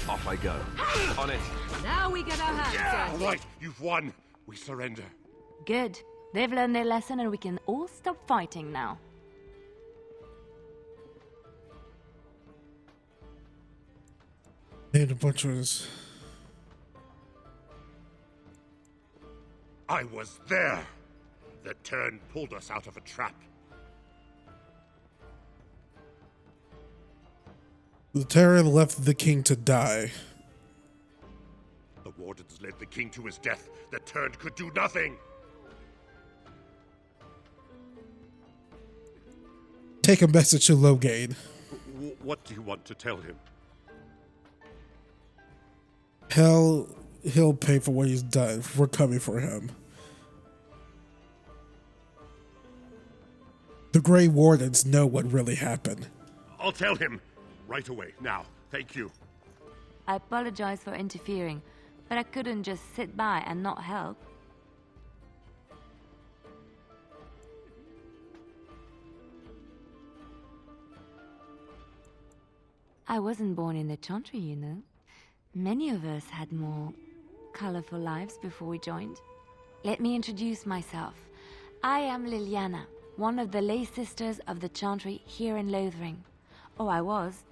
off I go. On it. Now we get our hands All dirty. right, you've won. We surrender. Good. They've learned their lesson and we can all stop fighting now. Hey, the butchers. I was there. The Tern pulled us out of a trap. The Terran left the king to die. The Wardens led the king to his death. The Tern could do nothing. Take a message to Logain. What do you want to tell him? Hell, he'll pay for what he's done. We're coming for him. The Grey Wardens know what really happened. I'll tell him. Right away, now. Thank you. I apologize for interfering, but I couldn't just sit by and not help. I wasn't born in the Chantry, you know. Many of us had more colorful lives before we joined. Let me introduce myself. I am Leliana, one of the lay sisters of the Chantry here in Lothering. Oh, I was.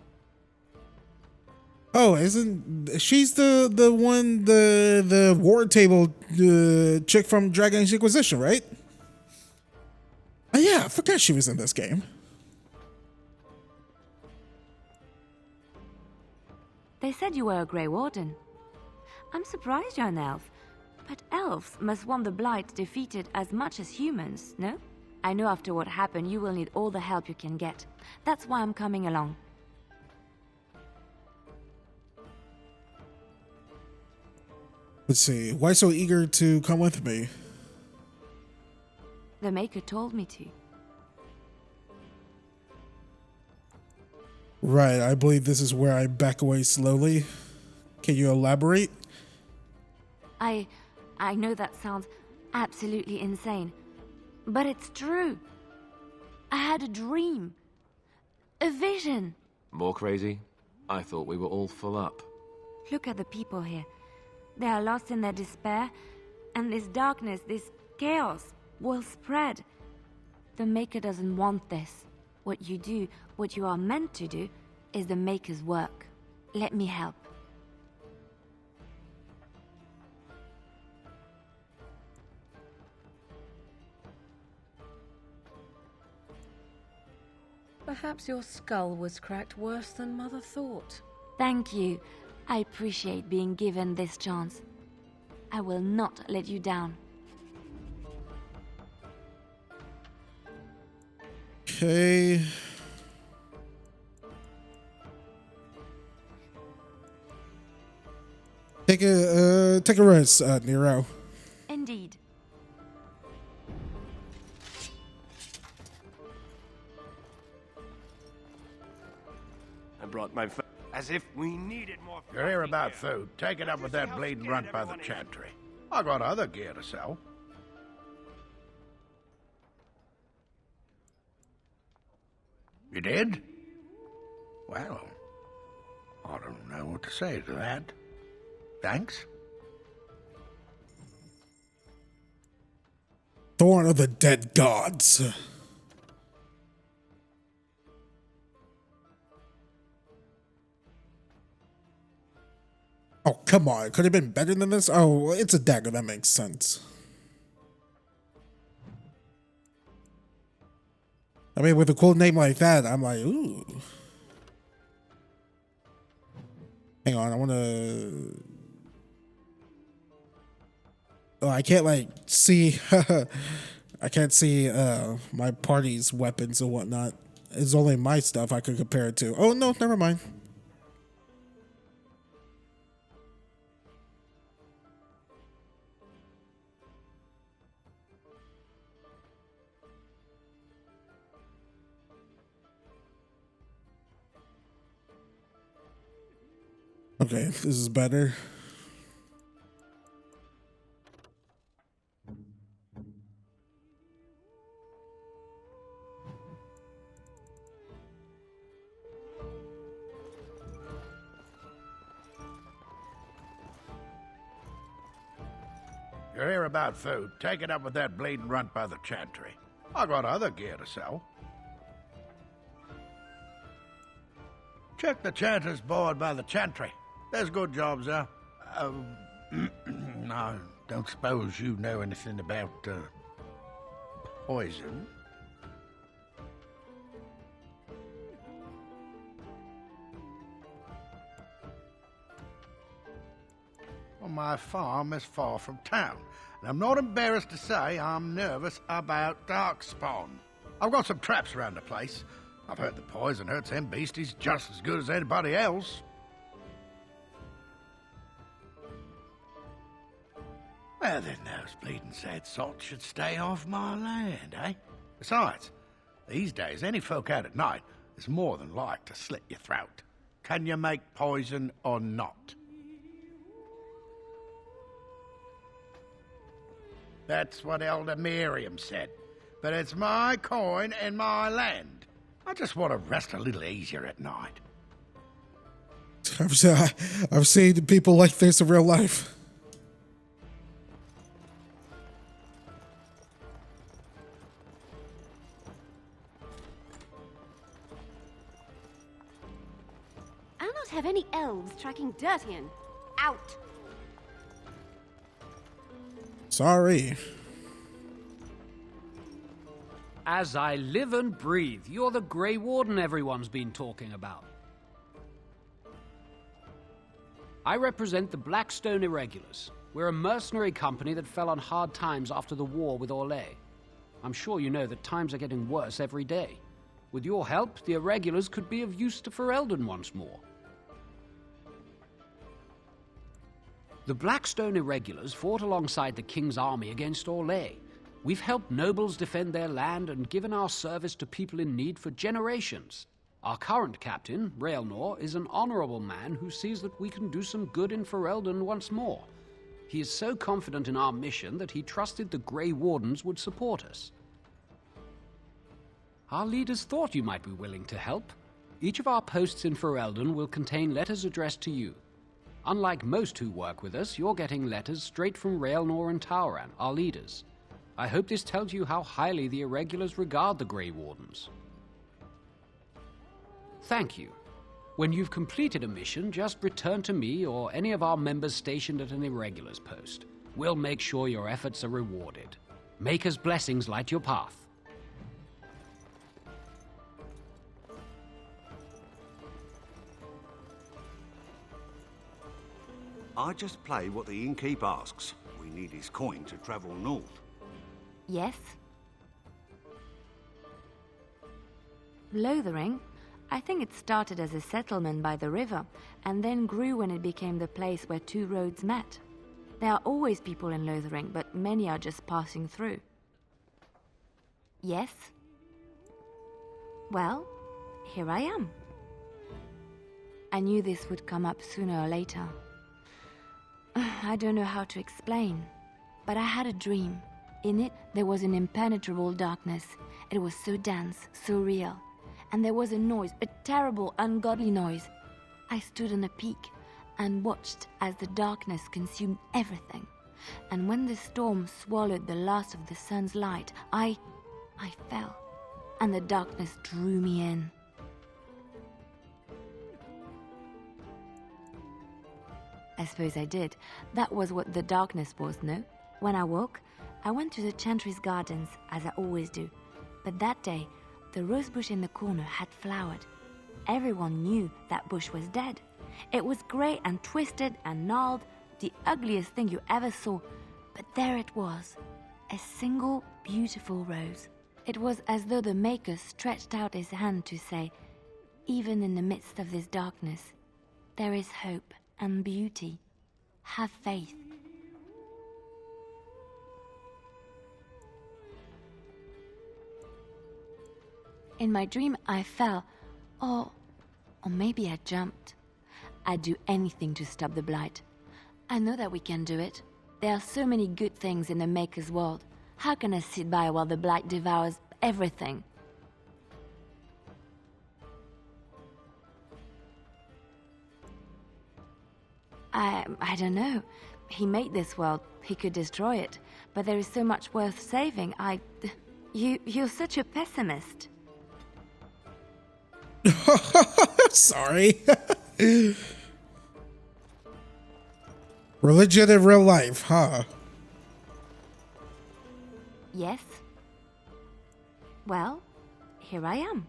Oh, isn't she's the one the war table chick from Dragon Age Inquisition, right? Oh, yeah, I forgot she was in this game. They said you were a Grey Warden. I'm surprised you're an elf, but elves must want the Blight defeated as much as humans, no? I know after what happened you will need all the help you can get. That's why I'm coming along. Let's see. Why so eager to come with me? The Maker told me to. Right, I believe this is where I back away slowly. Can you elaborate? I know that sounds absolutely insane, but it's true. I had a dream. A vision. More crazy? I thought we were all full up. Look at the people here. They are lost in their despair, and this darkness, this chaos, will spread. The Maker doesn't want this. What you do, what you are meant to do, is the Maker's work. Let me help. Perhaps your skull was cracked worse than Mother thought. Thank you. I appreciate being given this chance. I will not let you down. Okay. Take a rest, Nero. Indeed. I brought my as if we needed more. You're here about food. Take it up with that bleeding runt by the chantry. I got other gear to sell. You did? Well, I don't know what to say to that. Thanks. Thorn of the Dead Gods. Oh, come on. Could it have been better than this? Oh, it's a dagger. That makes sense. I mean, with a cool name like that, I'm like, ooh. Hang on, I want to... Oh, I can't, like, see... I can't see my party's weapons and whatnot. It's only my stuff I could compare it to. Oh, no, never mind. Okay, this is better. You're here about food. Take it up with that bleeding runt by the chantry. I got other gear to sell. Check the chanter's board by the chantry. There's good jobs there. I don't suppose you know anything about poison. Well, my farm is far from town, and I'm not embarrassed to say I'm nervous about darkspawn. I've got some traps around the place. I've heard the poison hurts them beasties just as good as anybody else. Well, then those bleeding sad sots should stay off my land, eh? Besides, these days, any folk out at night is more than like to slit your throat. Can you make poison or not? That's what Elder Miriam said. But it's my coin and my land. I just want to rest a little easier at night. I've seen people like this in real life. I'll not have any elves tracking dirt in. Out! Sorry. As I live and breathe, you're the Grey Warden everyone's been talking about. I represent the Blackstone Irregulars. We're a mercenary company that fell on hard times after the war with Orlais. I'm sure you know that times are getting worse every day. With your help, the Irregulars could be of use to Ferelden once more. The Blackstone Irregulars fought alongside the King's army against Orlais. We've helped nobles defend their land and given our service to people in need for generations. Our current captain, Raelnor, is an honorable man who sees that we can do some good in Ferelden once more. He is so confident in our mission that he trusted the Grey Wardens would support us. Our leaders thought you might be willing to help. Each of our posts in Ferelden will contain letters addressed to you. Unlike most who work with us, you're getting letters straight from Raelnor and Tauran, our leaders. I hope this tells you how highly the Irregulars regard the Grey Wardens. Thank you. When you've completed a mission, just return to me or any of our members stationed at an Irregulars post. We'll make sure your efforts are rewarded. Maker's blessings light your path. I just play what the innkeep asks. We need his coin to travel north. Yes? Lothering? I think it started as a settlement by the river, and then grew when it became the place where two roads met. There are always people in Lothering, but many are just passing through. Yes? Well, here I am. I knew this would come up sooner or later. I don't know how to explain, but I had a dream. In it, there was an impenetrable darkness. It was so dense, so real. And there was a noise, a terrible, ungodly noise. I stood on a peak and watched as the darkness consumed everything. And when the storm swallowed the last of the sun's light, I fell, and the darkness drew me in. I suppose I did. That was what the darkness was, no? When I woke, I went to the Chantry's gardens, as I always do. But that day, the rose bush in the corner had flowered. Everyone knew that bush was dead. It was grey and twisted and gnarled, the ugliest thing you ever saw. But there it was, a single beautiful rose. It was as though the Maker stretched out his hand to say, even in the midst of this darkness, there is hope and beauty. Have faith. In my dream, I fell, or maybe I jumped. I'd do anything to stop the blight. I know that we can do it. There are so many good things in the Maker's world. How can I sit by while the blight devours everything? I don't know. He made this world. He could destroy it. But there is so much worth saving. You're such a pessimist. Sorry. Religion in real life, huh? Yes. Well, here I am.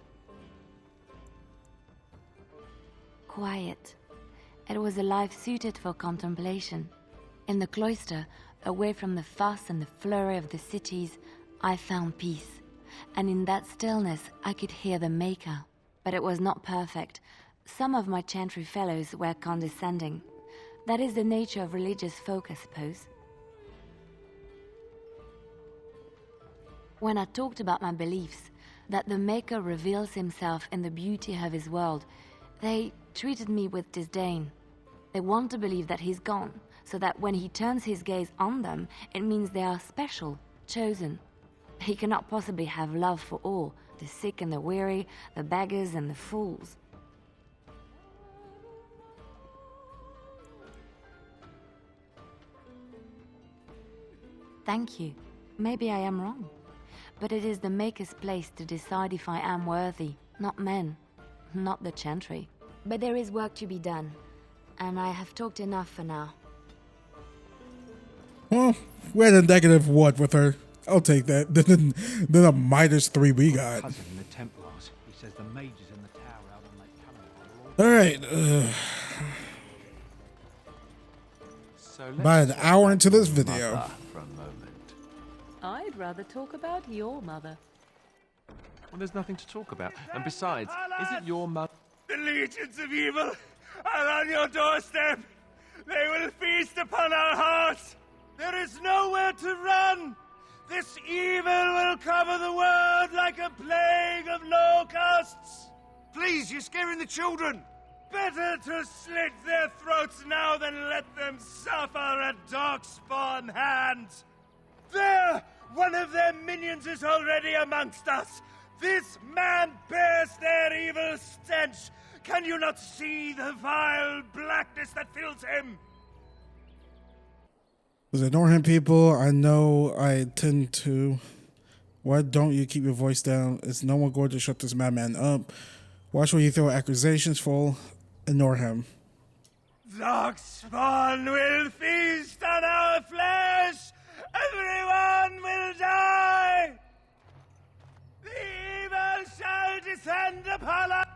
Quiet. It was a life suited for contemplation. In the cloister, away from the fuss and the flurry of the cities, I found peace. And in that stillness, I could hear the Maker. But it was not perfect. Some of my Chantry fellows were condescending. That is the nature of religious folk, I suppose. When I talked about my beliefs, that the Maker reveals himself in the beauty of his world, they treated me with disdain. They want to believe that he's gone, so that when he turns his gaze on them, it means they are special, chosen. He cannot possibly have love for all, the sick and the weary, the beggars and the fools. Thank you. Maybe I am wrong. But it is the Maker's place to decide if I am worthy, not men, not the Chantry. But there is work to be done, and I have talked enough for now. Well, we're at a -1 with her. I'll take that. Then a -3 we got. Cousin in the Templars. He says the mages in the tower out on that calendar. All right. About an hour into this video. I'd rather talk about your mother. Well, there's nothing to talk about. And besides, is it your mother? The legions of evil are on your doorstep! They will feast upon our hearts! There is nowhere to run! This evil will cover the world like a plague of locusts! Please, you're scaring the children! Better to slit their throats now than let them suffer at Darkspawn hands! There! One of their minions is already amongst us! This man bears their evil stench! Can you not see the vile blackness that fills him? The Norham people, I know I tend to. Why don't you keep your voice down? Is no one going to shut this madman up? Watch where you throw accusations, fool. Ignore him. Darkspawn will feast on our flesh! Everyone will die! The evil shall descend upon us!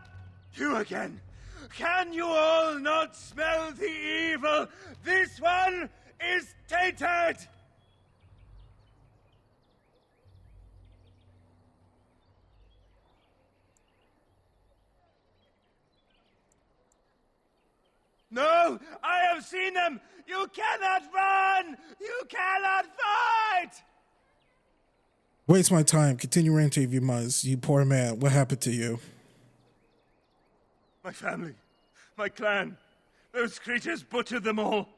You again! Can you all not smell the evil? This one is tainted! No! I have seen them! You cannot run! You cannot fight! Waste my time. Continue ranting if you must. You poor man. What happened to you? My family, my clan, those creatures butchered them all.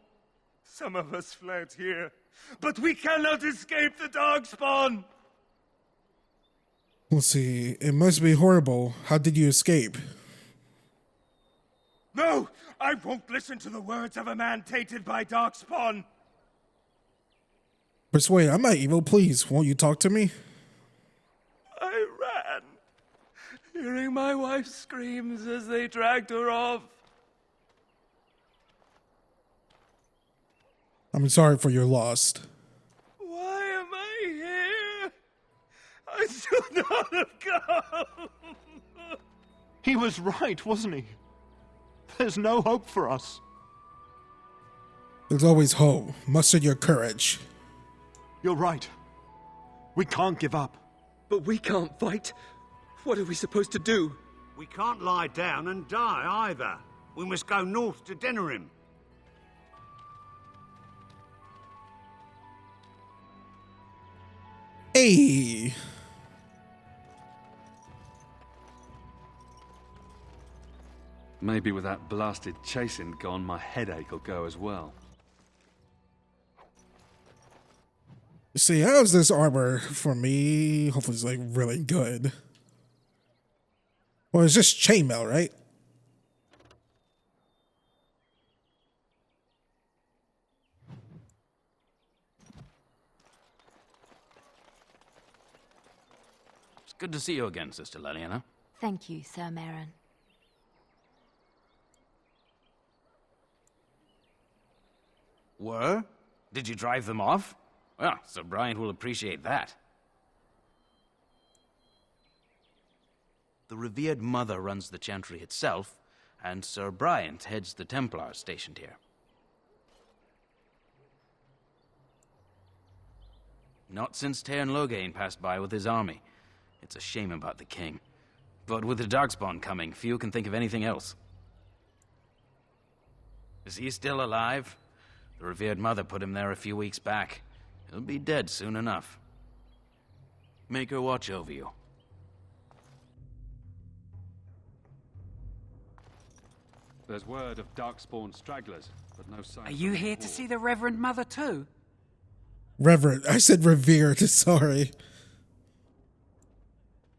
Some of us fled here, but we cannot escape the Darkspawn. Let's see. It must be horrible. How did you escape? No! I won't listen to the words of a man tainted by Darkspawn. Persuade, I'm not evil. Please, won't you talk to me? I ran, hearing my wife's screams as they dragged her off. I'm sorry for your loss. Why am I here? I should not have come. He was right, wasn't he? There's no hope for us. There's always hope. Muster your courage. You're right. We can't give up. But we can't fight. What are we supposed to do? We can't lie down and die either. We must go north to Denerim. Hey! Maybe with that blasted chasing gone, my headache will go as well. See, how's this armor for me? Hopefully it's like really good. Well, it's just chainmail, right? It's good to see you again, Sister Leliana. Thank you, Sir Merrin. Were? Did you drive them off? Well, Sir Brian will appreciate that. The revered mother runs the chantry itself, and Sir Brian heads the Templars stationed here. Not since Tairn Loghain passed by with his army. It's a shame about the king. But with the Darkspawn coming, few can think of anything else. Is he still alive? The revered mother put him there a few weeks back. He'll be dead soon enough. Make her watch over you. There's word of Darkspawn stragglers, but no sign. Are you here to see the Reverend Mother too? Reverend. I said revered. Sorry.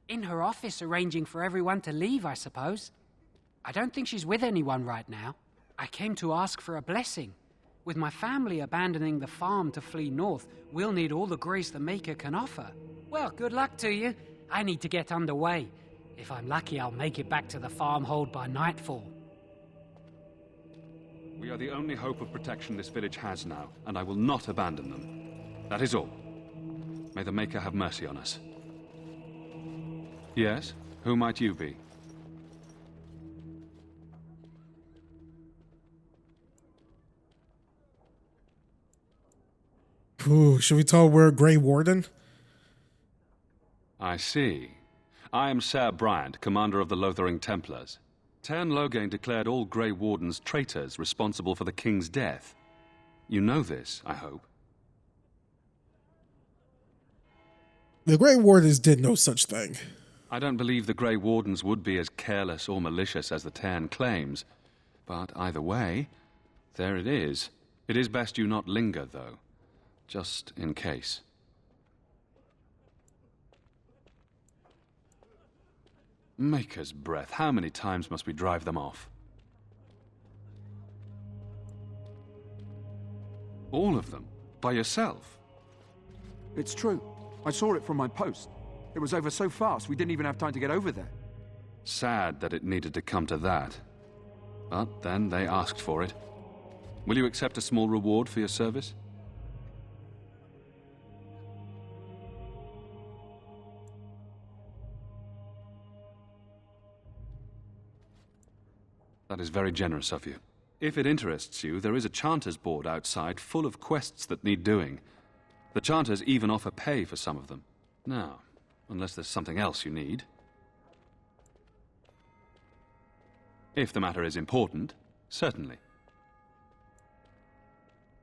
In her office arranging for everyone to leave, I suppose. I don't think she's with anyone right now. I came to ask for a blessing. With my family abandoning the farm to flee north, we'll need all the grace the Maker can offer. Well, good luck to you. I need to get underway. If I'm lucky, I'll make it back to the farmhold by nightfall. We are the only hope of protection this village has now, and I will not abandon them. That is all. May the Maker have mercy on us. Yes? Who might you be? Ooh, should we tell we're Grey Warden? I see. I am Sir Bryant, commander of the Lothering Templars. Tern Loghain declared all Grey Wardens traitors responsible for the king's death. You know this, I hope. The Grey Wardens did no such thing. I don't believe the Grey Wardens would be as careless or malicious as the Tern claims. But either way, there it is. It is best you not linger, though. Just in case. Maker's breath, how many times must we drive them off? All of them? By yourself? It's true. I saw it from my post. It was over so fast, we didn't even have time to get over there. Sad that it needed to come to that. But then they asked for it. Will you accept a small reward for your service? That is very generous of you. If it interests you, there is a Chanters board outside full of quests that need doing. The Chanters even offer pay for some of them. Now, unless there's something else you need. If the matter is important, certainly.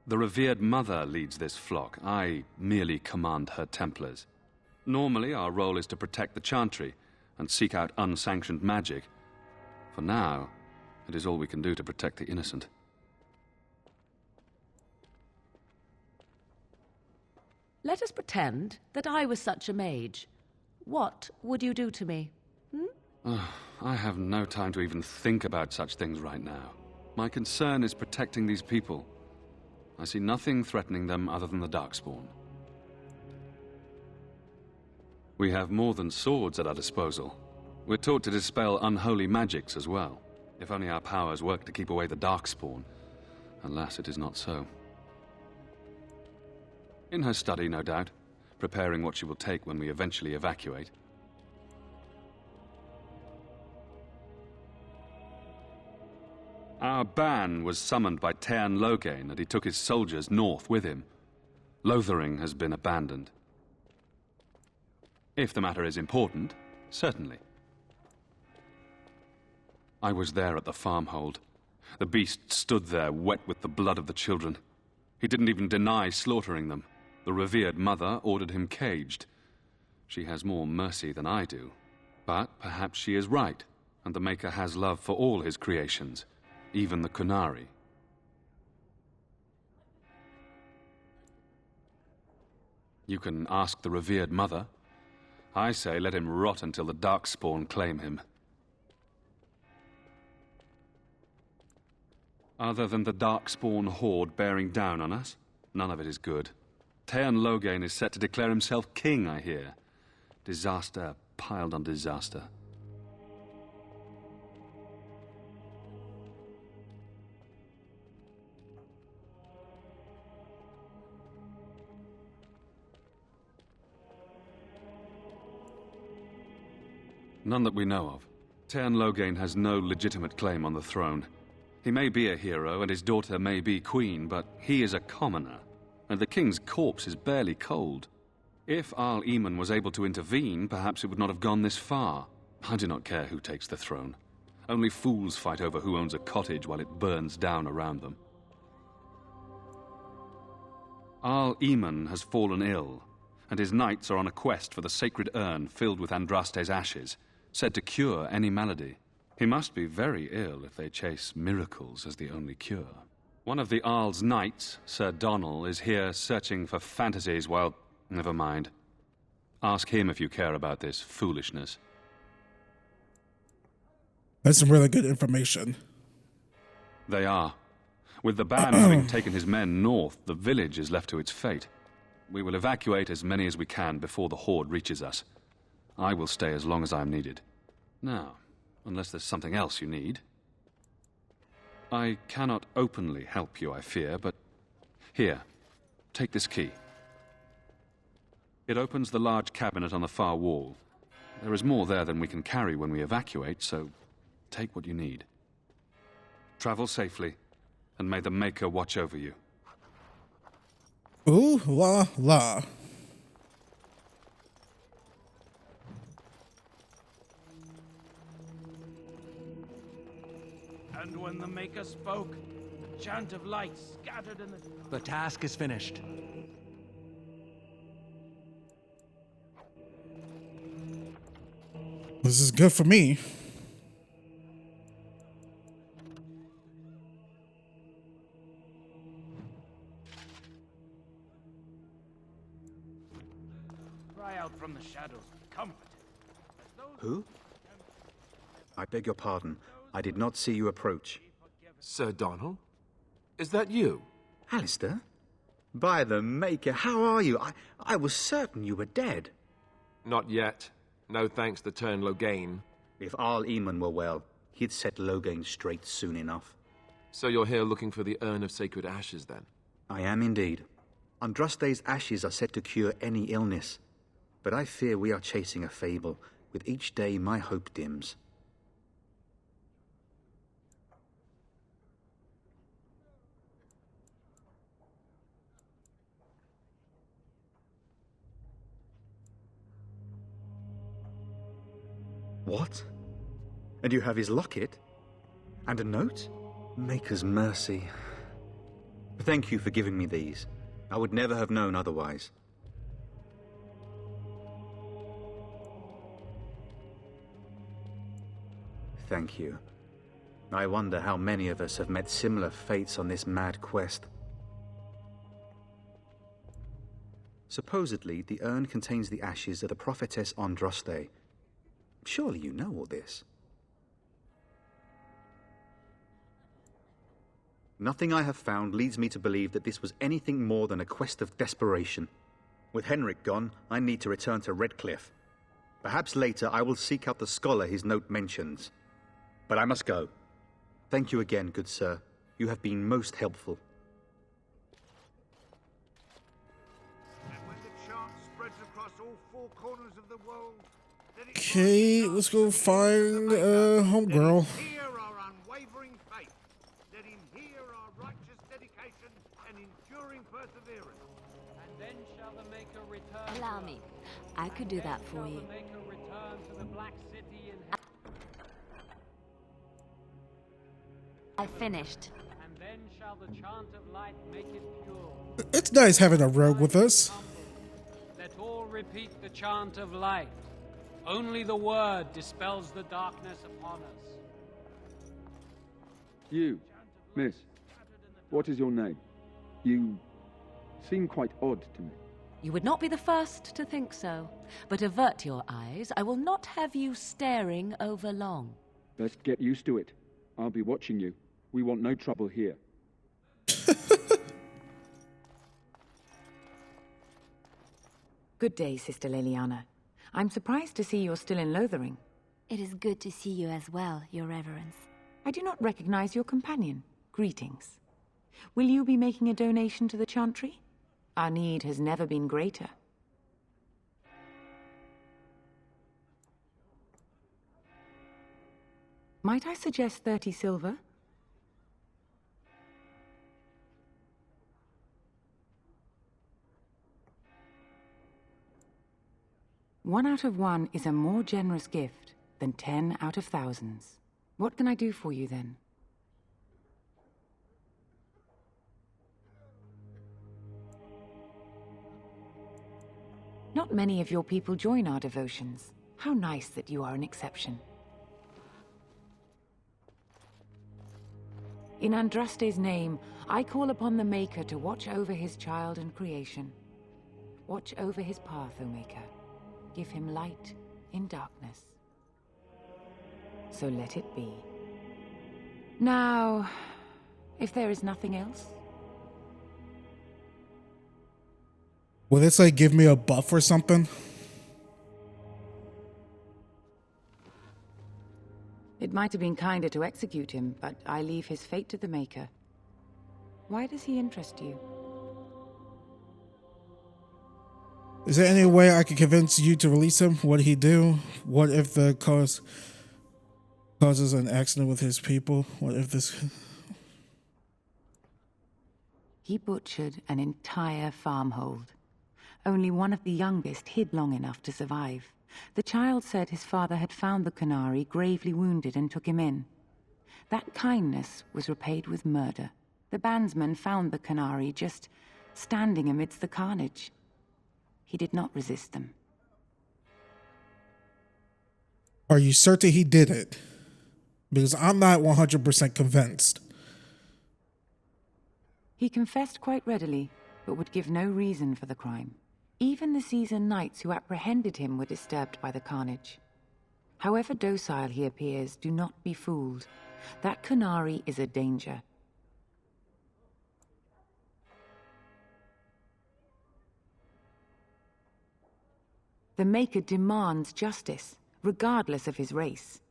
The revered mother leads this flock. I merely command her Templars. Normally, our role is to protect the Chantry and seek out unsanctioned magic. For now, it is all we can do to protect the innocent. Let us pretend that I was such a mage. What would you do to me? I have no time to even think about such things right now. My concern is protecting these people. I see nothing threatening them other than the Darkspawn. We have more than swords at our disposal. We're taught to dispel unholy magics as well. If only our powers work to keep away the Darkspawn. Alas, it is not so. In her study, no doubt, preparing what she will take when we eventually evacuate. Our ban was summoned by Tern Loghain, and he took his soldiers north with him. Lothering has been abandoned. If the matter is important, certainly. I was there at the farmhold. The beast stood there, wet with the blood of the children. He didn't even deny slaughtering them. The revered mother ordered him caged. She has more mercy than I do. But perhaps she is right, and the Maker has love for all his creations, even the Kunari. You can ask the revered mother. I say let him rot until the Darkspawn claim him. Other than the Darkspawn horde bearing down on us, none of it is good. Tern Loghain is set to declare himself king, I hear. Disaster piled on disaster. None that we know of. Tern Loghain has no legitimate claim on the throne. He may be a hero, and his daughter may be queen, but he is a commoner, and the king's corpse is barely cold. If Arl Eamon was able to intervene, perhaps it would not have gone this far. I do not care who takes the throne. Only fools fight over who owns a cottage while it burns down around them. Arl Eamon has fallen ill, and his knights are on a quest for the sacred urn filled with Andraste's ashes, said to cure any malady. He must be very ill if they chase miracles as the only cure. One of the Arl's knights, Sir Donnell, is here searching for fantasies while... Never mind. Ask him if you care about this foolishness. That's some really good information. They are. With the ban having taken his men north, the village is left to its fate. We will evacuate as many as we can before the horde reaches us. I will stay as long as I am needed. Now, unless there's something else you need. I cannot openly help you, I fear, but... Here, take this key. It opens the large cabinet on the far wall. There is more there than we can carry when we evacuate, so take what you need. Travel safely, and may the Maker watch over you. Ooh la la. And when the Maker spoke, the chant of light scattered in the... The task is finished. This is good for me. Cry out from the shadows, comforted. Who? I beg your pardon. I did not see you approach. Sir Donald? Is that you? Alistair? By the Maker, how are you? I was certain you were dead. Not yet. No thanks to Turn Loghain. If Arl Eamon were well, he'd set Loghain straight soon enough. So you're here looking for the Urn of Sacred Ashes, then? I am indeed. Andraste's ashes are said to cure any illness. But I fear we are chasing a fable. With each day, my hope dims. What? And you have his locket? And a note? Maker's mercy. Thank you for giving me these. I would never have known otherwise. Thank you. I wonder how many of us have met similar fates on this mad quest. Supposedly, the urn contains the ashes of the prophetess Andraste. Surely you know all this. Nothing I have found leads me to believe that this was anything more than a quest of desperation. With Henrik gone, I need to return to Redcliffe. Perhaps later I will seek out the scholar his note mentions. But I must go. Thank you again, good sir. You have been most helpful. And when the chant spreads across all four corners of the world, Okay, let's go find homegirl. hear our unwavering faith. Let him hear our righteous dedication and enduring perseverance. And then shall the Maker return. Allow me. I could do that for you. The Maker return to the Black City in I finished. and then shall the chant of light make it pure. It's nice having a rogue with us. Let all repeat the chant of light. Only the word dispels the darkness upon us. You, miss, what is your name? You seem quite odd to me. You would not be the first to think so. But avert your eyes. I will not have you staring over long. Best get used to it. I'll be watching you. We want no trouble here. Good day, Sister Leliana. I'm surprised to see you're still in Lothering. It is good to see you as well, Your Reverence. I do not recognize your companion. Greetings. Will you be making a donation to the Chantry? Our need has never been greater. Might I suggest 30 silver? One out of one is a more generous gift than 10 out of thousands. What can I do for you then? Not many of your people join our devotions. How nice that you are an exception. In Andraste's name, I call upon the Maker to watch over his child and creation. Watch over his path, O Maker. Give him light in darkness. So let it be. Now, if there is nothing else... Will this like give me a buff or something? It might have been kinder to execute him, but I leave his fate to the Maker. Why does he interest you? Is there any way I can convince you to release him? What'd he do? What if the causes an accident with his people? What if this... He butchered an entire farmhold. Only one of the youngest hid long enough to survive. The child said his father had found the Canary gravely wounded and took him in. That kindness was repaid with murder. The bandsman found the Canary just standing amidst the carnage. He did not resist them. Are you certain he did it? Because I'm not 100% convinced. He confessed quite readily, but would give no reason for the crime. Even the seasoned knights who apprehended him were disturbed by the carnage. However docile he appears, do not be fooled. That Canary is a danger. The Maker demands justice, regardless of his race.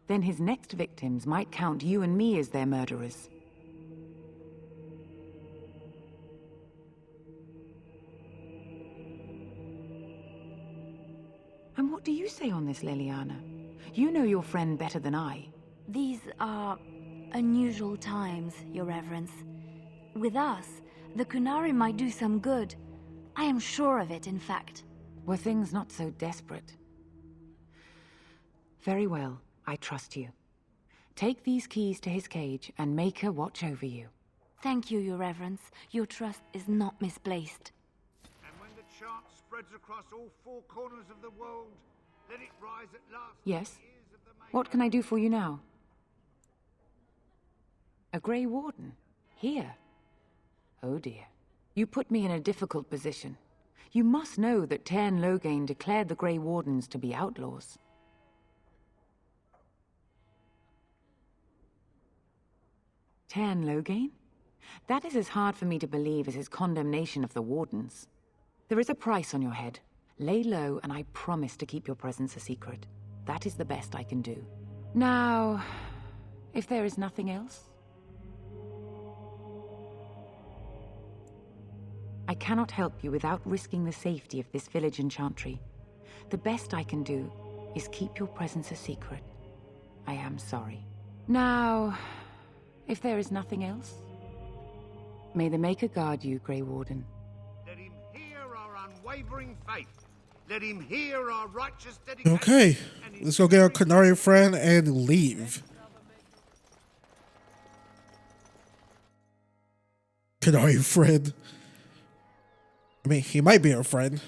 Then his next victims might count you and me as their murderers. And what do you say on this, Leliana? You know your friend better than I. These are unusual times, Your Reverence. With us, the Canary might do some good. I am sure of it, in fact. Were things not so desperate? Very well, I trust you. Take these keys to his cage and make her watch over you. Thank you, Your Reverence. Your trust is not misplaced. And when the chant spreads across all four corners of the world, let it rise at last. Yes? What can I do for you now? A Grey Warden? Here? Oh dear. You put me in a difficult position. You must know that Tairn Loghain declared the Grey Wardens to be outlaws. Tairn Loghain? That is as hard for me to believe as his condemnation of the Wardens. There is a price on your head. Lay low, and I promise to keep your presence a secret. That is the best I can do. Now, if there is nothing else... I cannot help you without risking the safety of this village and chantry. The best I can do is keep your presence a secret. I am sorry. Now, if there is nothing else... May the Maker guard you, Grey Warden. Let him hear our unwavering faith. Let him hear our righteous dedication. Okay, let's go get our Canary friend and leave. Canary friend. I mean, he might be our friend.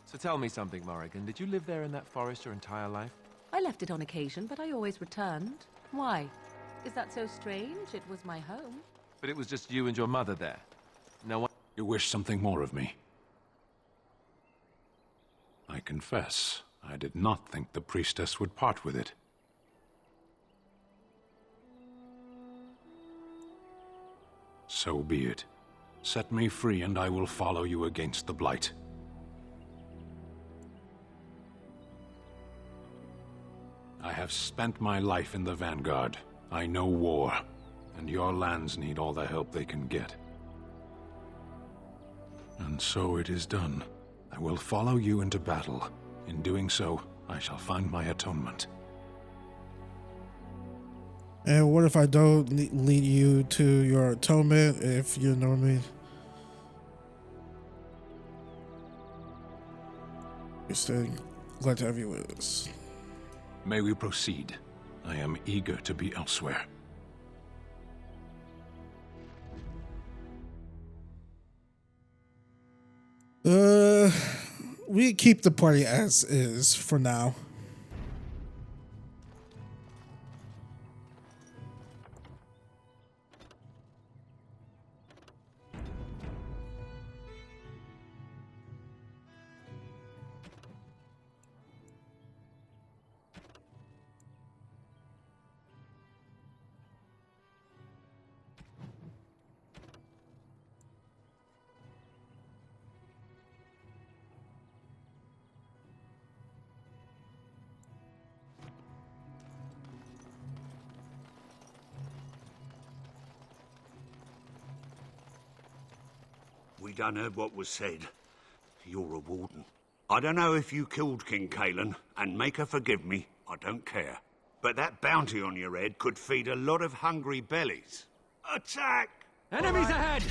So tell me something, Morrigan. Did you live there in that forest your entire life? I left it on occasion, but I always returned. Why? Is that so strange? It was my home. But it was just you and your mother there. No one... You wish something more of me? I confess, I did not think the priestess would part with it. So be it. Set me free and I will follow you against the Blight. I have spent my life in the Vanguard. I know war, and your lands need all the help they can get. And so it is done. I will follow you into battle. In doing so, I shall find my atonement. And what if I don't lead you to your atonement, if you know what I mean? You're staying. Glad to have you with us. May we proceed? I am eager to be elsewhere. We keep the party as is for now. We done heard what was said. You're a warden. I don't know if you killed King Cailan, and make her forgive me, I don't care. But that bounty on your head could feed a lot of hungry bellies. Attack! Enemies ahead!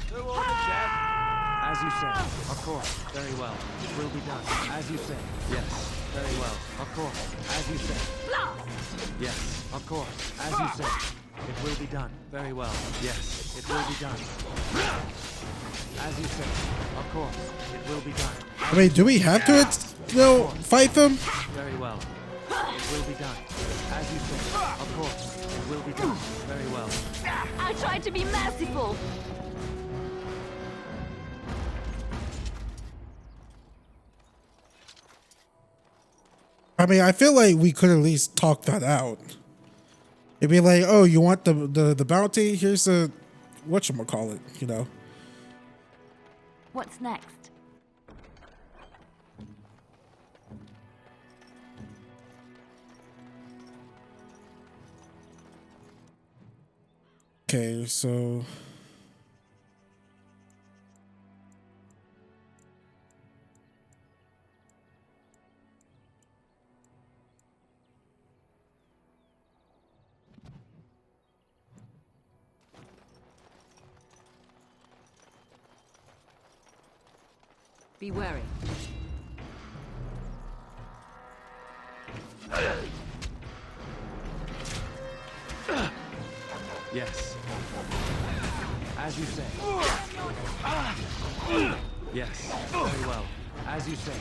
As you say. Of course. Very well. It will be done. As you say. Yes. Very well. Of course. As you say. Yes. Of course. As you say. It will be done. Very well. Yes. It will be done. As you say. Of course. It will be done. I mean, do we have to fight them? Very well. It will be done. As you say. Of course. It will be done. Very well. I tried to be merciful. I mean, I feel like we could at least talk that out. It'd be like, oh, you want the bounty? Here's the whatchamacallit, you know. What's next? Okay, so Be wary. Yes. As you say. Yes. Very well. As you say.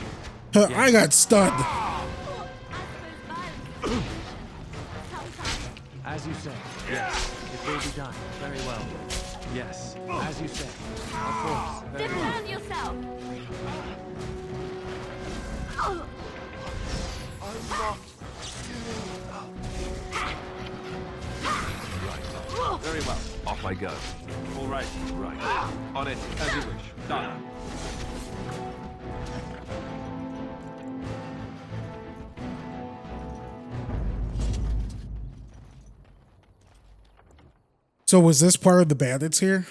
I got stunned. As you say. Yes. It will be done. Very well. Yes. As you say. Of course. Very well. Defend yourself. I'm not. Very well. Off I go. All right. Right. On it. As you wish. Done. So was this part of the bandits here?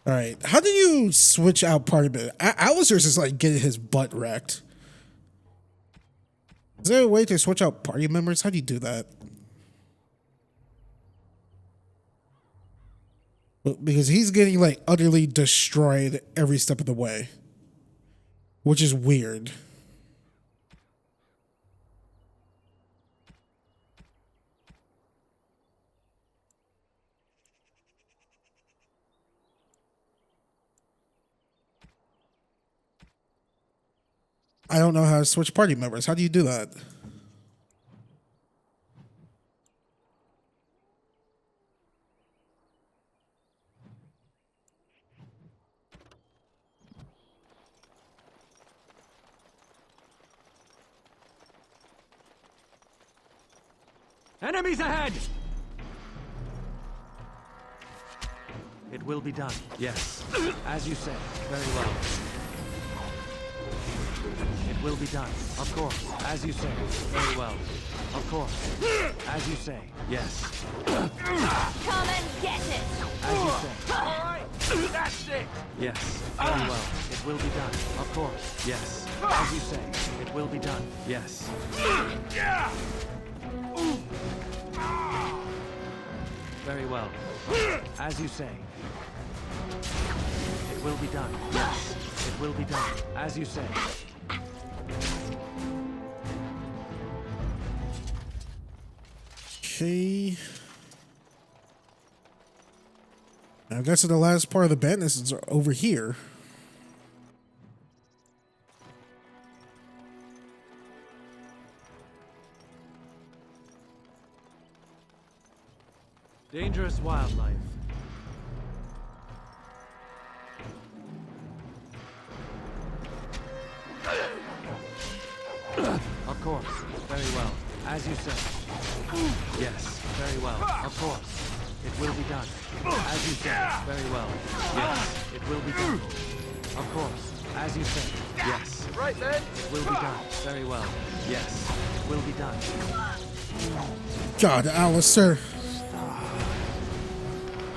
All right. How do you switch out party members? Alistair's just like getting his butt wrecked. Is there a way to switch out party members? How do you do that? Because he's getting like utterly destroyed every step of the way, which is weird. I don't know how to switch party members. How do you do that? Enemies ahead! It will be done. Yes. As you say. Very well. It will be done. Of course. As you say. Very well. Of course. As you say. Yes. Come and get it. As you say. Alright, that's it. Yes. Very well. It will be done. Of course. Yes. As you say. It will be done. Yes. Very well. As you say. It will be done. Yes. It will be done. As you say. Okay. I guess the last part of the bandits is over here. Dangerous wildlife. Of course. Very well. As you say. Yes. Very well. Of course. It will be done. As you say. Very well. Yes. It will be done. Of course. As you say. Yes. Right then. It will be done. Very well. Yes. It will be done. God, Alistair.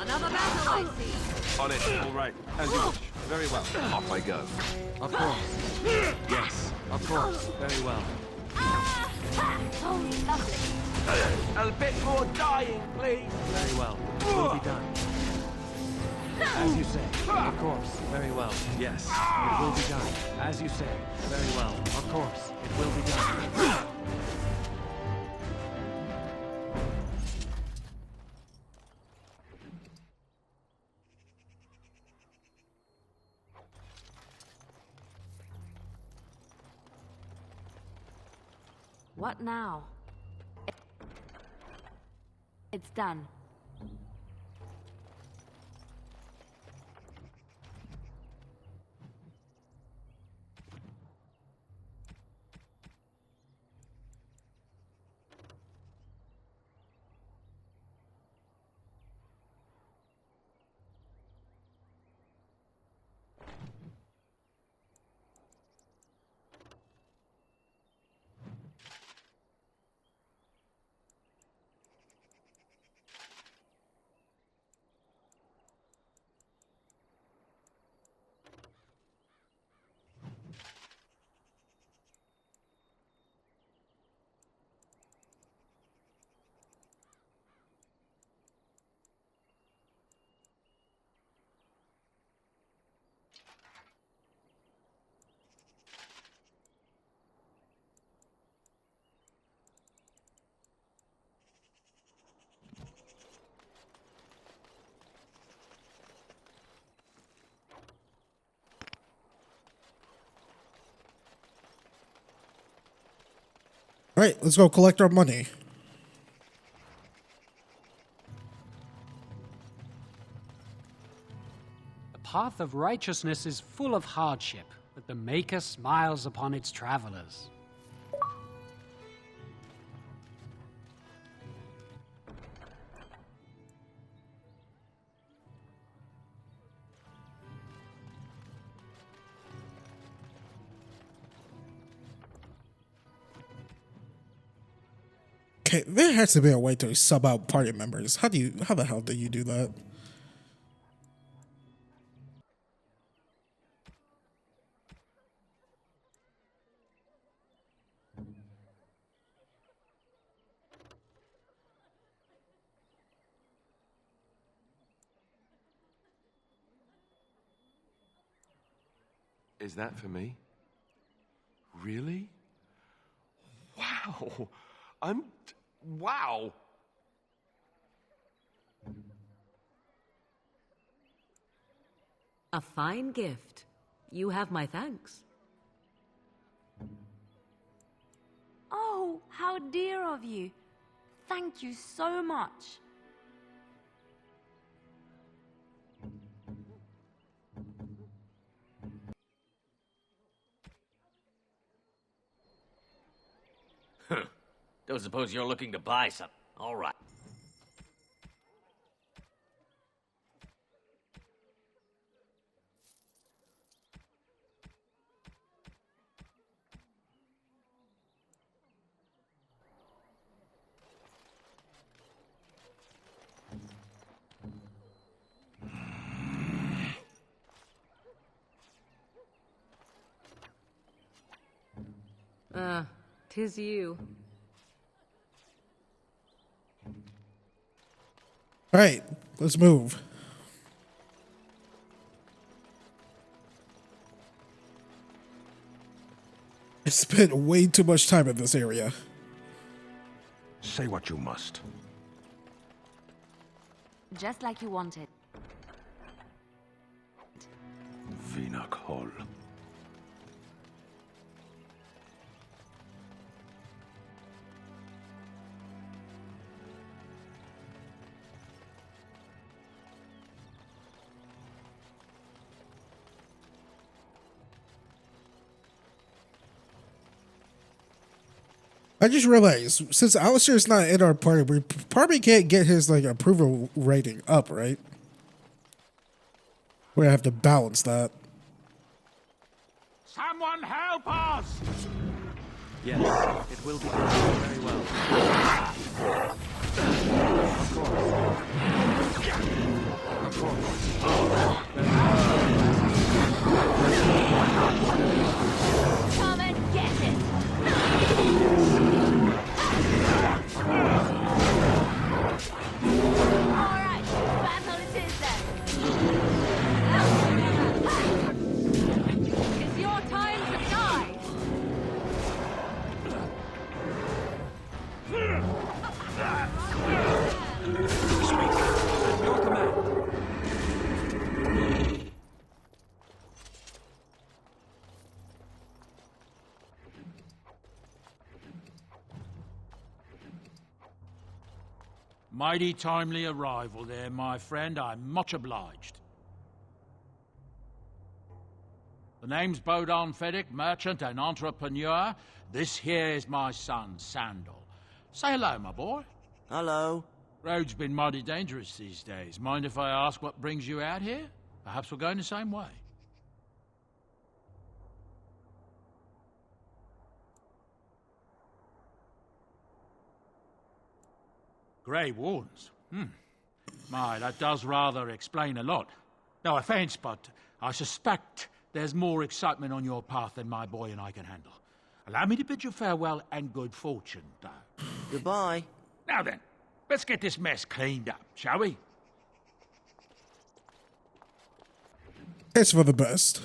Another battle, I see. On it. All right. As you wish. Very well. Off I go. Of course. Yes. Of course. Very well. Oh, lovely. A bit more dying, please. Very well. It will be done. As you say. Of course. Very well. Yes. It will be done. As you say. Very well. Of course. It will be done. What now? It's done. All right, let's go collect our money. The path of righteousness is full of hardship, but the Maker smiles upon its travelers. Okay, there has to be a way to sub out party members. How the hell do you do that? Is that for me? Really? Wow. Wow. A fine gift. You have my thanks. Oh, how dear of you. Thank you so much. Don't suppose you're looking to buy something. All right. Tis you. All right, let's move. I spent way too much time in this area. Say what you must. Just like you wanted. Vinak Hall. I just realized, since Alistair's not in our party, we probably can't get his like approval rating up, right? We're gonna have to balance that. Someone help us! Yes, it will be done very well. Of course. Come and get it! Mighty timely arrival there, my friend. I'm much obliged. The name's Bodon Feddick, merchant and entrepreneur. This here is my son, Sandal. Say hello, my boy. Hello. Road's been mighty dangerous these days. Mind if I ask what brings you out here? Perhaps we're going the same way. Grey Wardens? My, that does rather explain a lot. No offense, but I suspect there's more excitement on your path than my boy and I can handle. Allow me to bid you farewell and good fortune, though. Goodbye. Now then, let's get this mess cleaned up, shall we? It's for the best.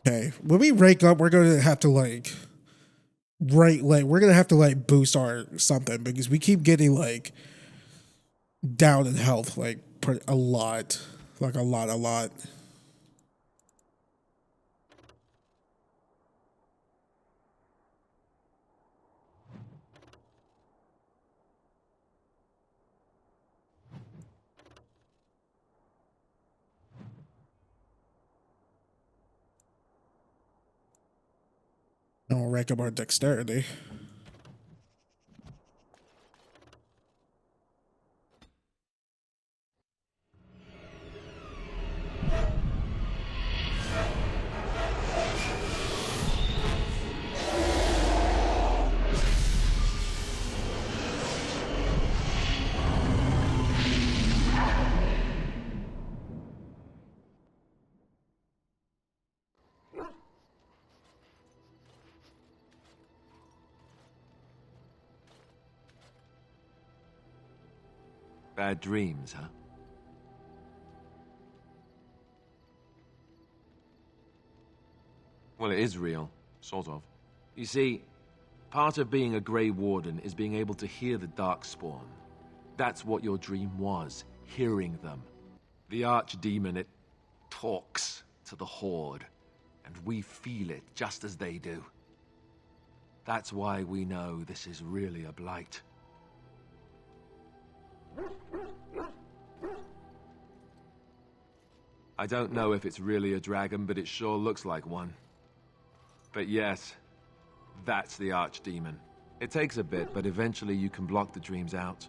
Okay, when we rank up, we're gonna have to we're gonna have to boost our something because we keep getting down in health a lot. A lot. And we'll rank up our dexterity. Bad dreams, huh? Well, it is real, sort of. You see, part of being a Grey Warden is being able to hear the Darkspawn. That's what your dream was, hearing them. The Archdemon, it talks to the Horde, and we feel it just as they do. That's why we know this is really a blight. I don't know if it's really a dragon, but it sure looks like one. But yes, that's the Archdemon. It takes a bit, but eventually you can block the dreams out.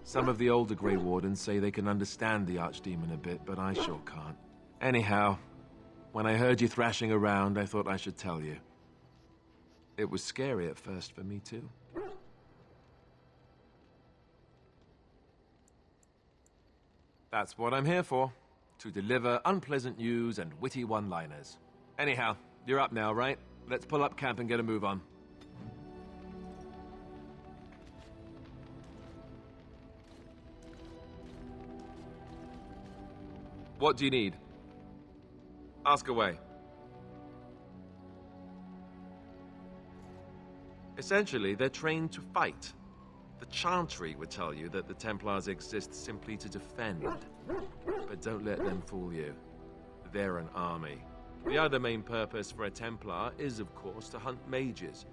Some of the older Grey Wardens say they can understand the Archdemon a bit, but I sure can't. Anyhow, when I heard you thrashing around, I thought I should tell you. It was scary at first for me, too. That's what I'm here for. To deliver unpleasant news and witty one-liners. Anyhow, you're up now, right? Let's pull up camp and get a move on. What do you need? Ask away. Essentially, they're trained to fight. The Chantry would tell you that the Templars exist simply to defend. But don't let them fool you. They're an army. The other main purpose for a Templar is, of course, to hunt mages.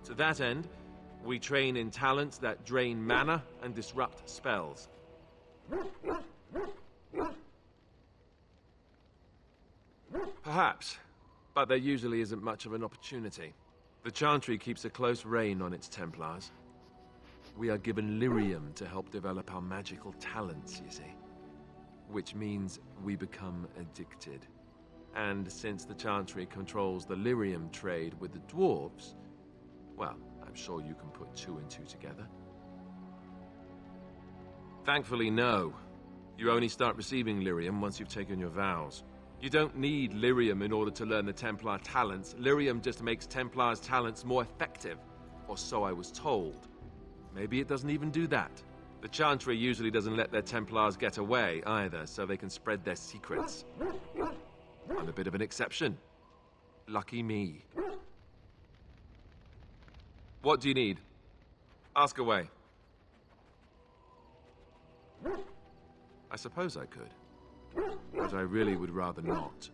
To that end, we train in talents that drain mana and disrupt spells. Perhaps, but there usually isn't much of an opportunity. The Chantry keeps a close rein on its Templars. We are given lyrium to help develop our magical talents, you see. Which means we become addicted. And since the Chantry controls the lyrium trade with the dwarves, well, I'm sure you can put two and two together. Thankfully, no. You only start receiving lyrium once you've taken your vows. You don't need lyrium in order to learn the Templar talents. Lyrium just makes Templar's talents more effective, or so I was told. Maybe it doesn't even do that. The Chantry usually doesn't let their Templars get away either, so they can spread their secrets. I'm a bit of an exception. Lucky me. What do you need? Ask away. I suppose I could, but I really would rather not.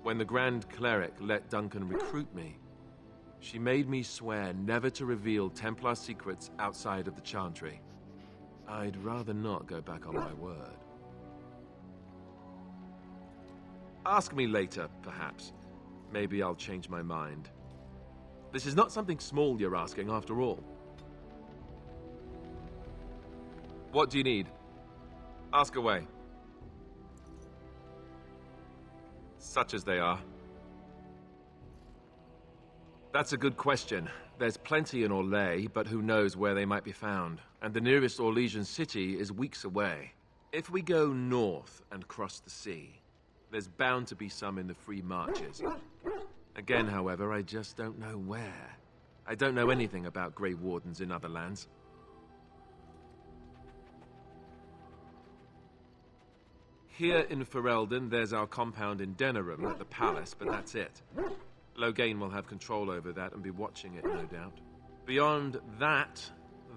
When the Grand Cleric let Duncan recruit me, she made me swear never to reveal Templar secrets outside of the Chantry. I'd rather not go back on my word. Ask me later, perhaps. Maybe I'll change my mind. This is not something small you're asking, after all. What do you need? Ask away. Such as they are. That's a good question. There's plenty in Orlais, but who knows where they might be found. And the nearest Orlesian city is weeks away. If we go north and cross the sea, there's bound to be some in the Free Marches. Again, however, I just don't know where. I don't know anything about Grey Wardens in other lands. Here in Ferelden, there's our compound in Denerim at the palace, but that's it. Loghain will have control over that and be watching it, no doubt. Beyond that,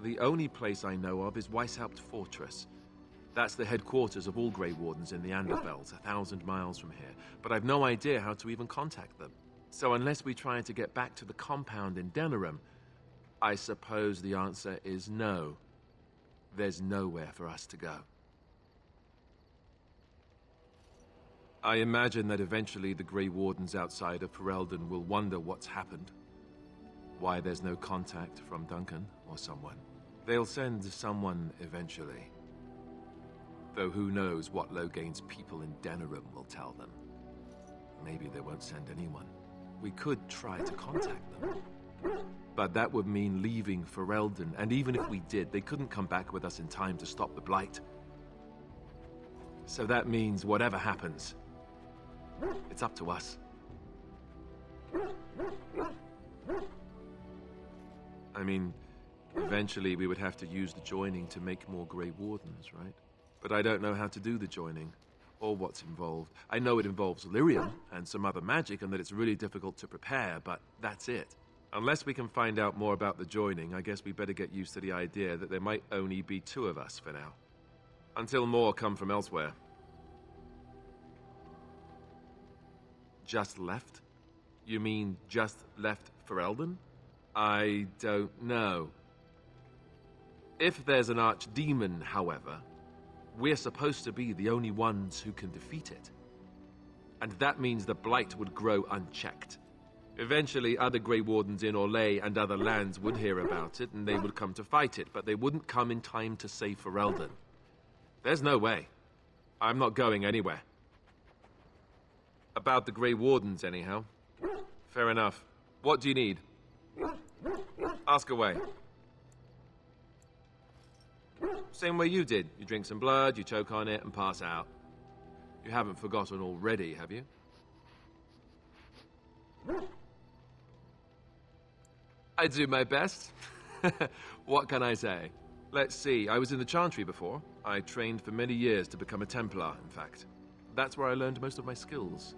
the only place I know of is Weishaupt Fortress. That's the headquarters of all Grey Wardens in the Anderfelds, 1,000 miles from here. But I've no idea how to even contact them. So unless we try to get back to the compound in Denerim, I suppose the answer is no. There's nowhere for us to go. I imagine that eventually the Grey Wardens outside of Ferelden will wonder what's happened. Why there's no contact from Duncan or someone. They'll send someone eventually. Though who knows what Loghain's people in Denerim will tell them. Maybe they won't send anyone. We could try to contact them. But that would mean leaving Ferelden, and even if we did, they couldn't come back with us in time to stop the Blight. So that means whatever happens, it's up to us. I mean, eventually we would have to use the joining to make more Grey Wardens, right? But I don't know how to do the joining, or what's involved. I know it involves lyrium and some other magic, and that it's really difficult to prepare, but that's it. Unless we can find out more about the joining, I guess we better get used to the idea that there might only be 2 of us for now. Until more come from elsewhere. Just left? You mean just left Ferelden? I don't know. If there's an archdemon, however, we're supposed to be the only ones who can defeat it. And that means the Blight would grow unchecked. Eventually, other Grey Wardens in Orlais and other lands would hear about it, and they would come to fight it, but they wouldn't come in time to save Ferelden. There's no way. I'm not going anywhere. About the Grey Wardens, anyhow. Fair enough. What do you need? Ask away. Same way you did. You drink some blood, you choke on it, and pass out. You haven't forgotten already, have you? I do my best. What can I say? Let's see, I was in the Chantry before. I trained for many years to become a Templar, in fact. That's where I learned most of my skills.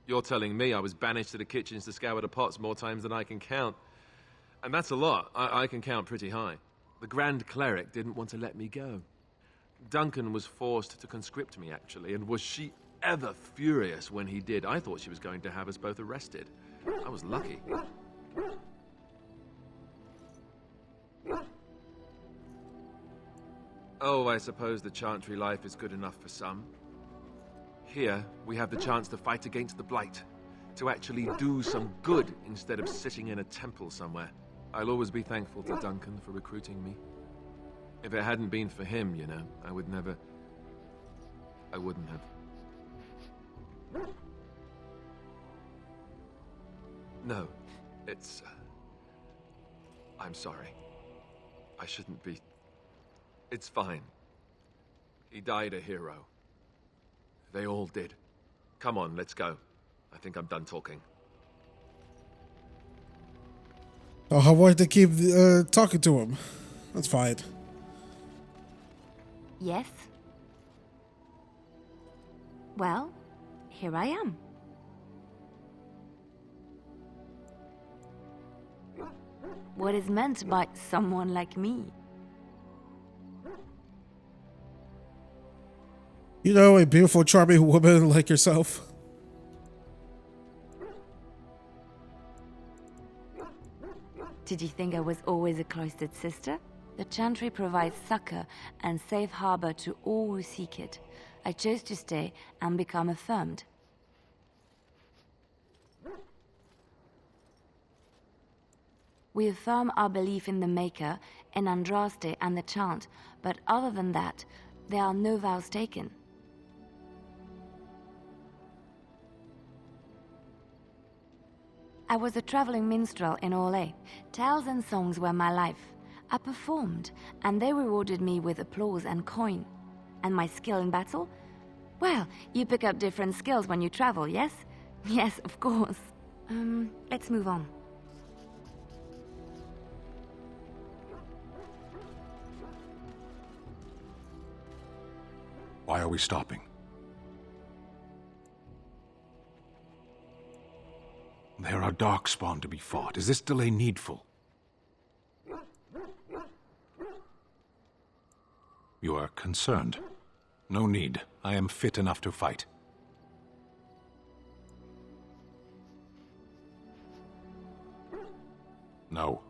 You're telling me I was banished to the kitchens to scour the pots more times than I can count. And that's a lot. I can count pretty high. The Grand Cleric didn't want to let me go. Duncan was forced to conscript me, actually, and was she ever furious when he did. I thought she was going to have us both arrested. I was lucky. Oh, I suppose the Chantry life is good enough for some. Here, we have the chance to fight against the Blight. To actually do some good instead of sitting in a temple somewhere. I'll always be thankful to Duncan for recruiting me. If it hadn't been for him, you know, I wouldn't have. No, it's... I'm sorry. I shouldn't be... It's fine. He died a hero. They all did. Come on, let's go. I think I'm done talking. Oh, I wanted to keep talking to him. That's fine. Yes? Well, here I am. What is meant by someone like me? You know, a beautiful, charming woman like yourself. Did you think I was always a cloistered sister? The Chantry provides succor and safe harbor to all who seek it. I chose to stay and become affirmed. We affirm our belief in the Maker, in Andraste and the Chant, but other than that, there are no vows taken. I was a traveling minstrel in Orlais. Tales and songs were my life. I performed, and they rewarded me with applause and coin. And my skill in battle? Well, you pick up different skills when you travel, yes? Yes, of course. Let's move on. Why are we stopping? There are darkspawn to be fought. Is this delay needful? You are concerned. No need. I am fit enough to fight. No.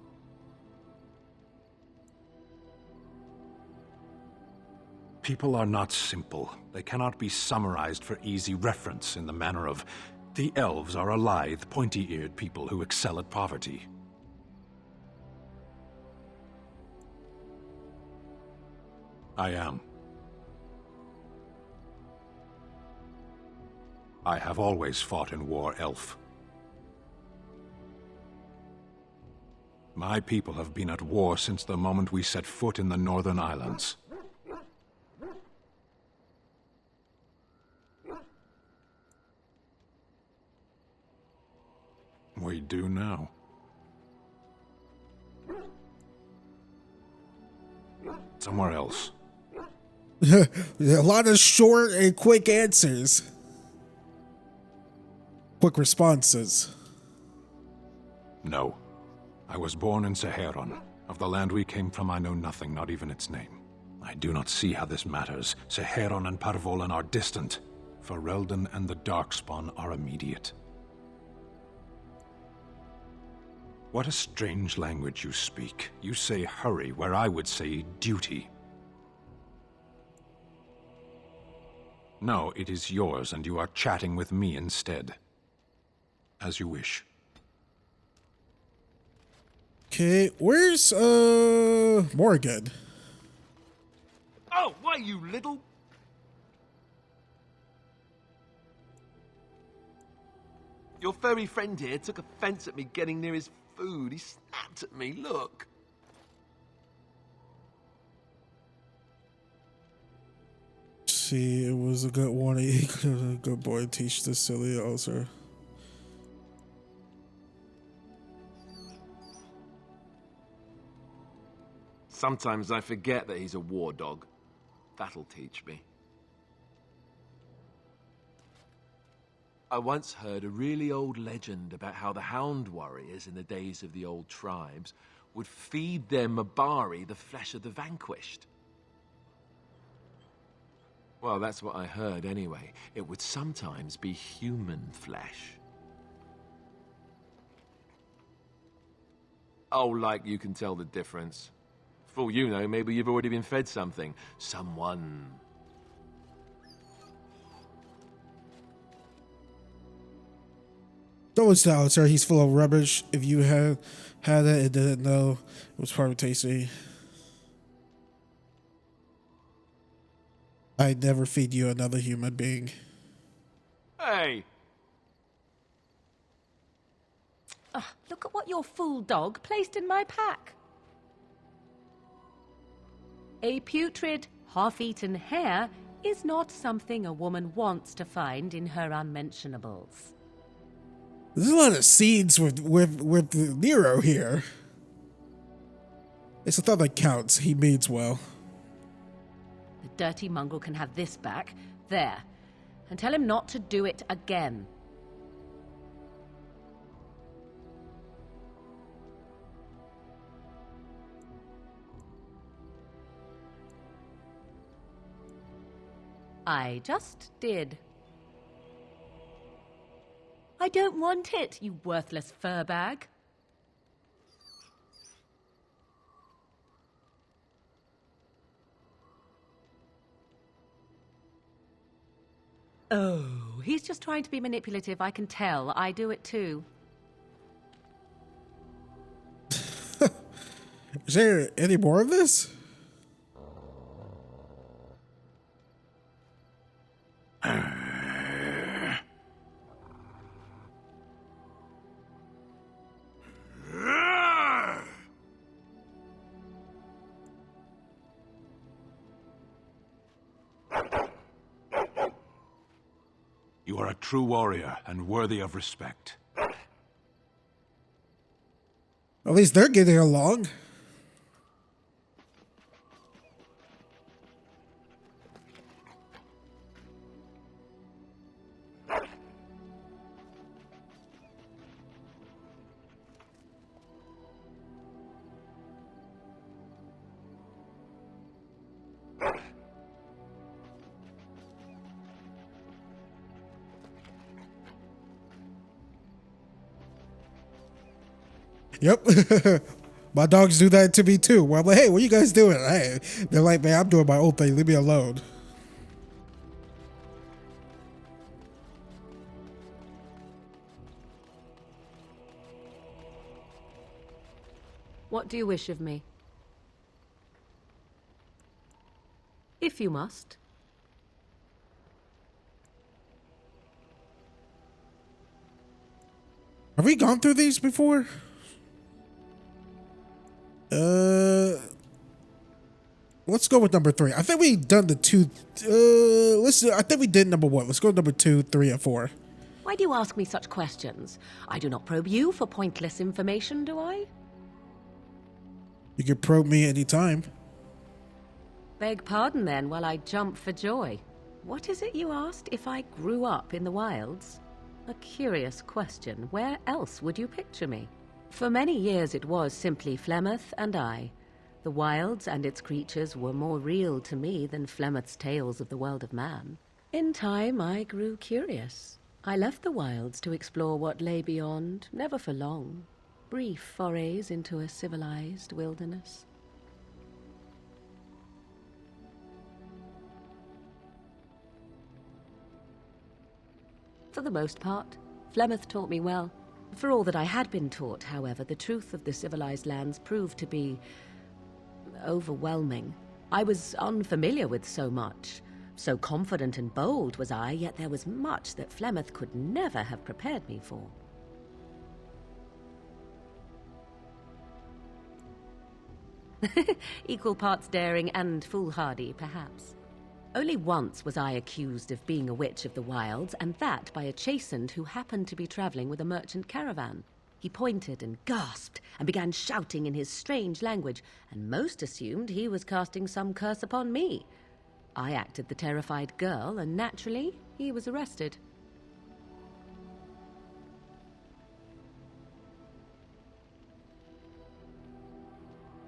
People are not simple. They cannot be summarized for easy reference in the manner of the elves are a lithe, pointy-eared people who excel at poverty. I am. I have always fought in war, elf. My people have been at war since the moment we set foot in the Northern Islands. We do now. Somewhere else. A lot of short and quick answers. Quick responses. No. I was born in Seheron. Of the land we came from, I know nothing, not even its name. I do not see how this matters. Seheron and Parvolan are distant. Ferelden and the Darkspawn are immediate. What a strange language you speak. You say hurry, where I would say duty. No, it is yours, and you are chatting with me instead. As you wish. Okay, where's, Morgan? Oh, why, you little... Your furry friend here took offense at me getting near his food. He snapped at me, look. See, it was a good warning. He could have a good boy teach this silly also. Sometimes I forget that he's a war dog. That'll teach me. I once heard a really old legend about how the Hound warriors in the days of the old tribes would feed their Mabari the flesh of the vanquished. Well, that's what I heard anyway. It would sometimes be human flesh. Oh, like you can tell the difference. For all you know, maybe you've already been fed something. Someone. Don't doubt, sir. He's full of rubbish. If you had it and didn't know, it was probably tasty. I'd never feed you another human being. Hey! Look at what your fool dog placed in my pack. A putrid, half-eaten hare is not something a woman wants to find in her unmentionables. There's a lot of scenes with Nero here. It's a thought that counts. He means well. The dirty mongrel can have this back. There. And tell him not to do it again. I just did. I don't want it, you worthless fur bag. Oh, he's just trying to be manipulative, I can tell. I do it too. Is there any more of this? You are a true warrior and worthy of respect. At least they're getting along. Yep. My dogs do that to me too. Where I'm like, hey, what are you guys doing? Hey, they're like, man, I'm doing my own thing. Leave me alone. What do you wish of me? If you must. Have we gone through these before? Let's go with number 3. I think we done the 2. I think we did number 1. Let's go with number 2, 3, and 4. Why do you ask me such questions? I do not probe you for pointless information, do I? You can probe me anytime. Beg pardon then while I jump for joy. What is it you asked if I grew up in the wilds? A curious question. Where else would you picture me? For many years it was simply Flemeth and I. The wilds and its creatures were more real to me than Flemeth's tales of the world of man. In time I grew curious. I left the wilds to explore what lay beyond, never for long. Brief forays into a civilized wilderness. For the most part, Flemeth taught me well. For all that I had been taught, however, the truth of the civilized lands proved to be overwhelming. I was unfamiliar with so much. So confident and bold was I, yet there was much that Flemeth could never have prepared me for. Equal parts daring and foolhardy, perhaps. Only once was I accused of being a witch of the wilds, and that by a chastened who happened to be traveling with a merchant caravan. He pointed and gasped and began shouting in his strange language, and most assumed he was casting some curse upon me. I acted the terrified girl, and naturally, he was arrested.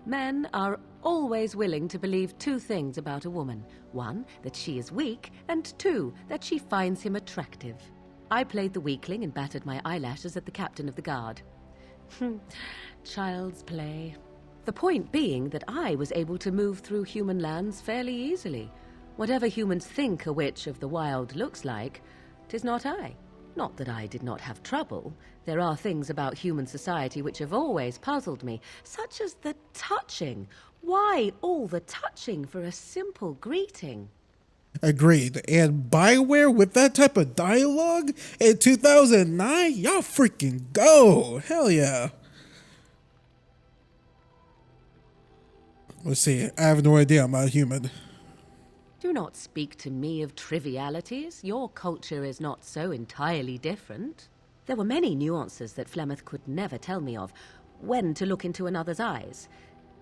Men are always willing to believe 2 things about a woman. 1, that she is weak, and 2, that she finds him attractive. I played the weakling and battered my eyelashes at the captain of the guard. Child's play. The point being that I was able to move through human lands fairly easily. Whatever humans think a witch of the wild looks like, 'tis not I. Not that I did not have trouble. There are things about human society which have always puzzled me, such as the touching. Why all the touching for a simple greeting? Agreed. And BioWare with that type of dialogue in 2009? Y'all freaking go. Hell yeah. Let's see. I have no idea. I'm not human. Do not speak to me of trivialities. Your culture is not so entirely different. There were many nuances that Flemeth could never tell me of. When to look into another's eyes.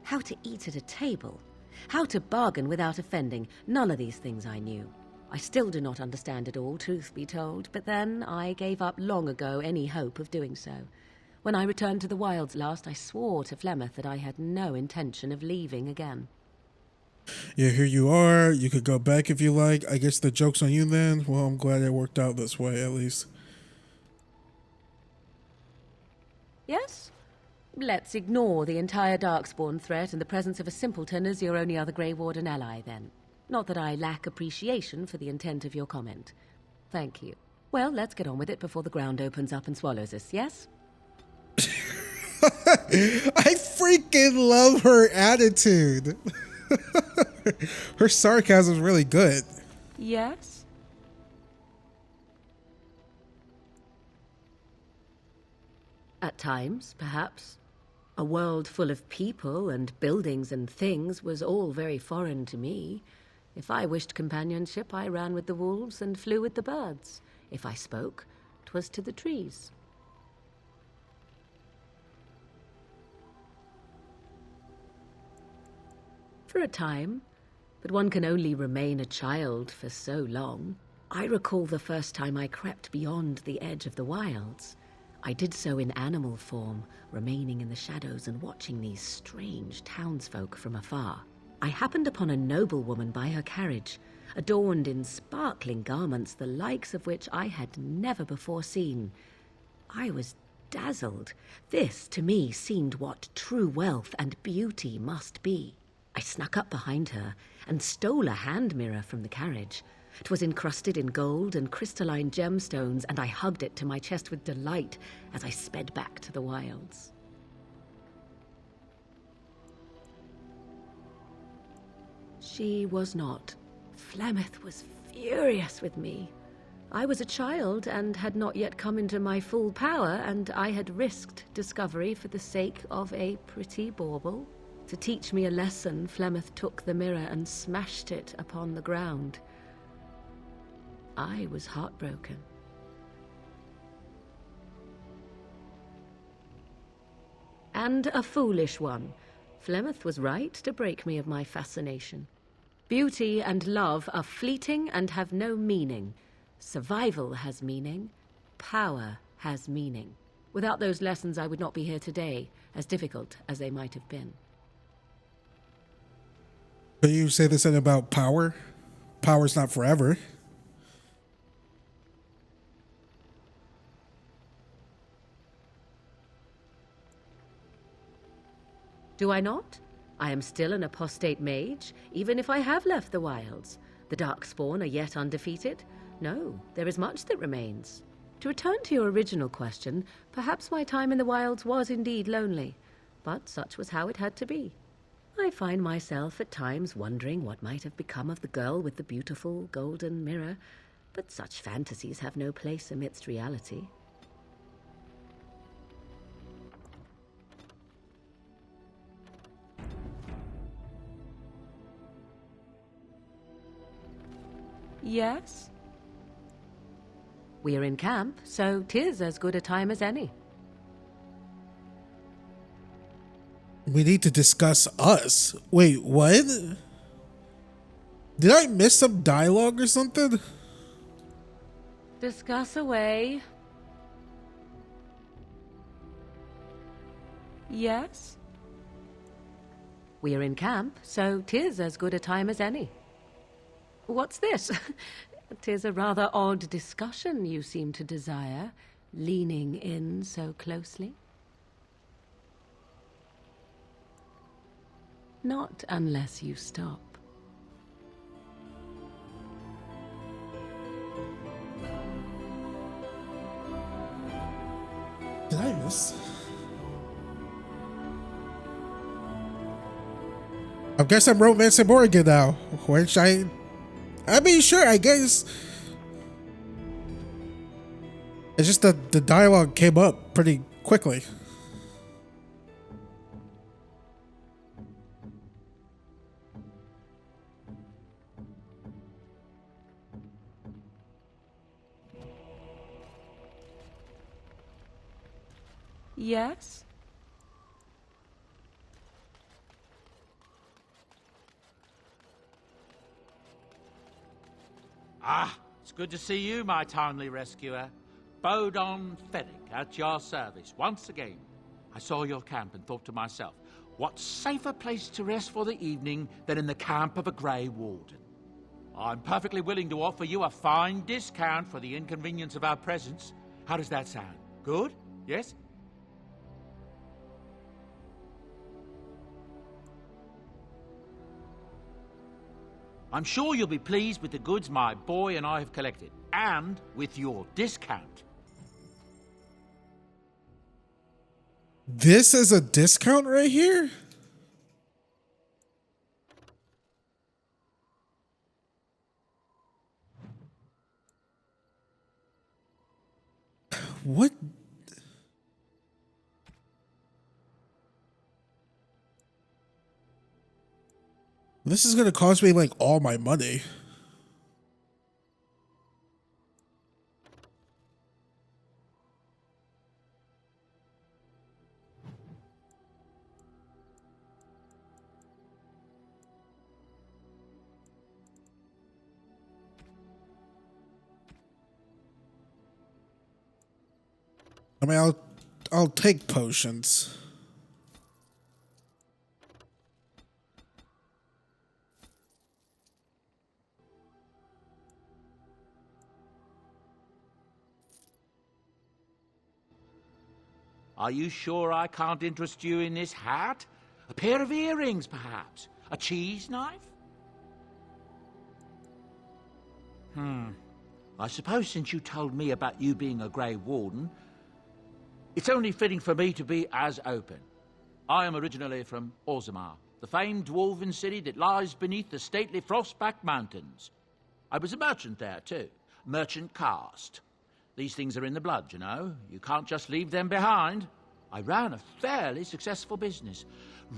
How to eat at a table. How to bargain without offending. None of these things I knew. I still do not understand it all, truth be told, but then I gave up long ago any hope of doing so. When I returned to the wilds last, I swore to Flemeth that I had no intention of leaving again. Yeah, here you are. You could go back if you like. I guess the joke's on you then. Well, I'm glad it worked out this way, at least. Yes? Let's ignore the entire Darkspawn threat and the presence of a simpleton as your only other Grey Warden ally, then. Not that I lack appreciation for the intent of your comment. Thank you. Well, let's get on with it before the ground opens up and swallows us, yes? I freaking love her attitude. Her sarcasm is really good. Yes? At times, perhaps. A world full of people and buildings and things was all very foreign to me. If I wished companionship, I ran with the wolves and flew with the birds. If I spoke, 'twas to the trees. For a time, but one can only remain a child for so long. I recall the first time I crept beyond the edge of the wilds. I did so in animal form, remaining in the shadows and watching these strange townsfolk from afar. I happened upon a noblewoman by her carriage, adorned in sparkling garments, the likes of which I had never before seen. I was dazzled. This, to me, seemed what true wealth and beauty must be. I snuck up behind her and stole a hand mirror from the carriage. 'Twas encrusted in gold and crystalline gemstones, and I hugged it to my chest with delight as I sped back to the wilds. She was not. Flemeth was furious with me. I was a child and had not yet come into my full power, and I had risked discovery for the sake of a pretty bauble. To teach me a lesson, Flemeth took the mirror and smashed it upon the ground. I was heartbroken. And a foolish one. Flemeth was right to break me of my fascination. Beauty and love are fleeting and have no meaning. Survival has meaning. Power has meaning. Without those lessons, I would not be here today, as difficult as they might have been. But you say this thing about power? Power's not forever. Do I not? I am still an apostate mage, even if I have left the wilds. The Darkspawn are yet undefeated. No, there is much that remains. To return to your original question, perhaps my time in the wilds was indeed lonely, but such was how it had to be. I find myself at times wondering what might have become of the girl with the beautiful golden mirror, but such fantasies have no place amidst reality. Yes? We're in camp, so 'tis as good a time as any. We need to discuss us. Wait, what? Did I miss some dialogue or something? Discuss away. Yes? We're in camp, so 'tis as good a time as any. What's this? 'Tis a rather odd discussion you seem to desire, leaning in so closely. Not unless you stop. Did I miss? I guess I'm romancing Morgan now, which I mean, sure, I guess. It's just that the dialogue came up pretty quickly. Yes? Ah, it's good to see you, my timely rescuer. Bodon Fennick, at your service once again. I saw your camp and thought to myself, What safer place to rest for the evening than in the camp of a Grey Warden? I'm perfectly willing to offer you a fine discount for the inconvenience of our presence. How does that sound? Good? Yes? I'm sure you'll be pleased with the goods my boy and I have collected, and with your discount. This is a discount right here? What? This is gonna cost me like all my money. I mean, I'll take potions. Are you sure I can't interest you in this hat? A pair of earrings, perhaps? A cheese knife? I suppose since you told me about you being a Grey Warden, it's only fitting for me to be as open. I am originally from Orzammar, the famed dwarven city that lies beneath the stately Frostback Mountains. I was a merchant there, too. Merchant caste. These things are in the blood, you know. You can't just leave them behind. I ran a fairly successful business.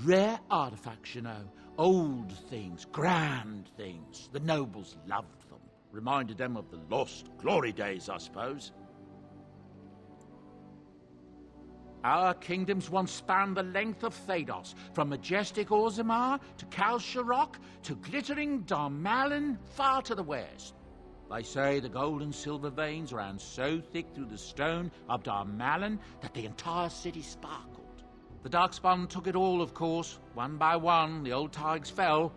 Rare artifacts, you know. Old things, grand things. The nobles loved them. Reminded them of the lost glory days, I suppose. Our kingdoms once spanned the length of Thados, from majestic Orzammar to Kal Sharok to glittering Darmalin far to the west. They say the gold and silver veins ran so thick through the stone of Darmalin that the entire city sparkled. The Darkspawn took it all, of course. One by one, the old tides fell,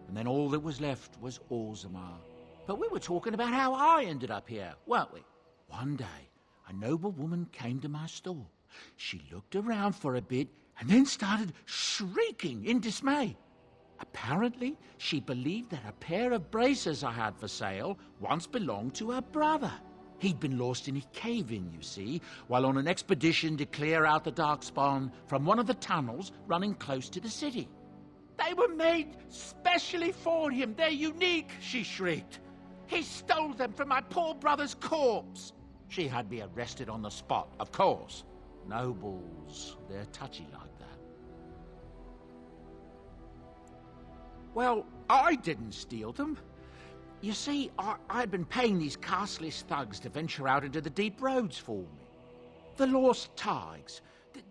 and then all that was left was Orzammar. But we were talking about how I ended up here, weren't we? One day, a noble woman came to my store. She looked around for a bit and then started shrieking in dismay. Apparently, she believed that a pair of braces I had for sale once belonged to her brother. He'd been lost in a cave-in, you see, while on an expedition to clear out the Darkspawn from one of the tunnels running close to the city. They were made specially for him. They're unique, she shrieked. He stole them from my poor brother's corpse. She had me arrested on the spot, of course. Nobles, they're touchy like that. Well, I didn't steal them. You see, I'd been paying these castless thugs to venture out into the deep roads for me. The lost tigers,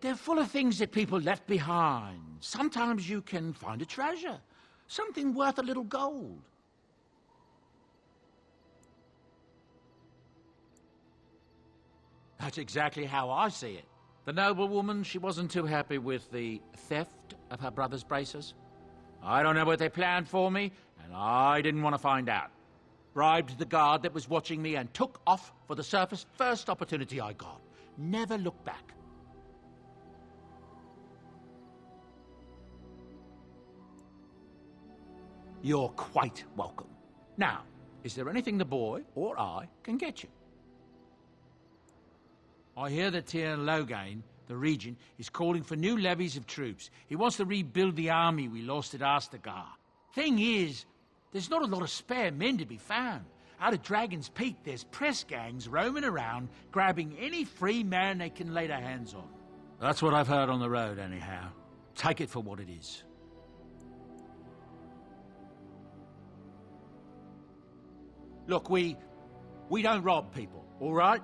they're full of things that people left behind. Sometimes you can find a treasure, something worth a little gold. That's exactly how I see it. The noblewoman, she wasn't too happy with the theft of her brother's braces. I don't know what they planned for me, and I didn't want to find out. Bribed the guard that was watching me and took off for the surface first opportunity I got. Never looked back. You're quite welcome. Now, is there anything the boy or I can get you? I hear that Tir Loghain, the regent, is calling for new levies of troops. He wants to rebuild the army we lost at Astagar. Thing is, there's not a lot of spare men to be found. Out of Dragon's Peak, there's press gangs roaming around, grabbing any free man they can lay their hands on. That's what I've heard on the road, anyhow. Take it for what it is. Look, we don't rob people, all right?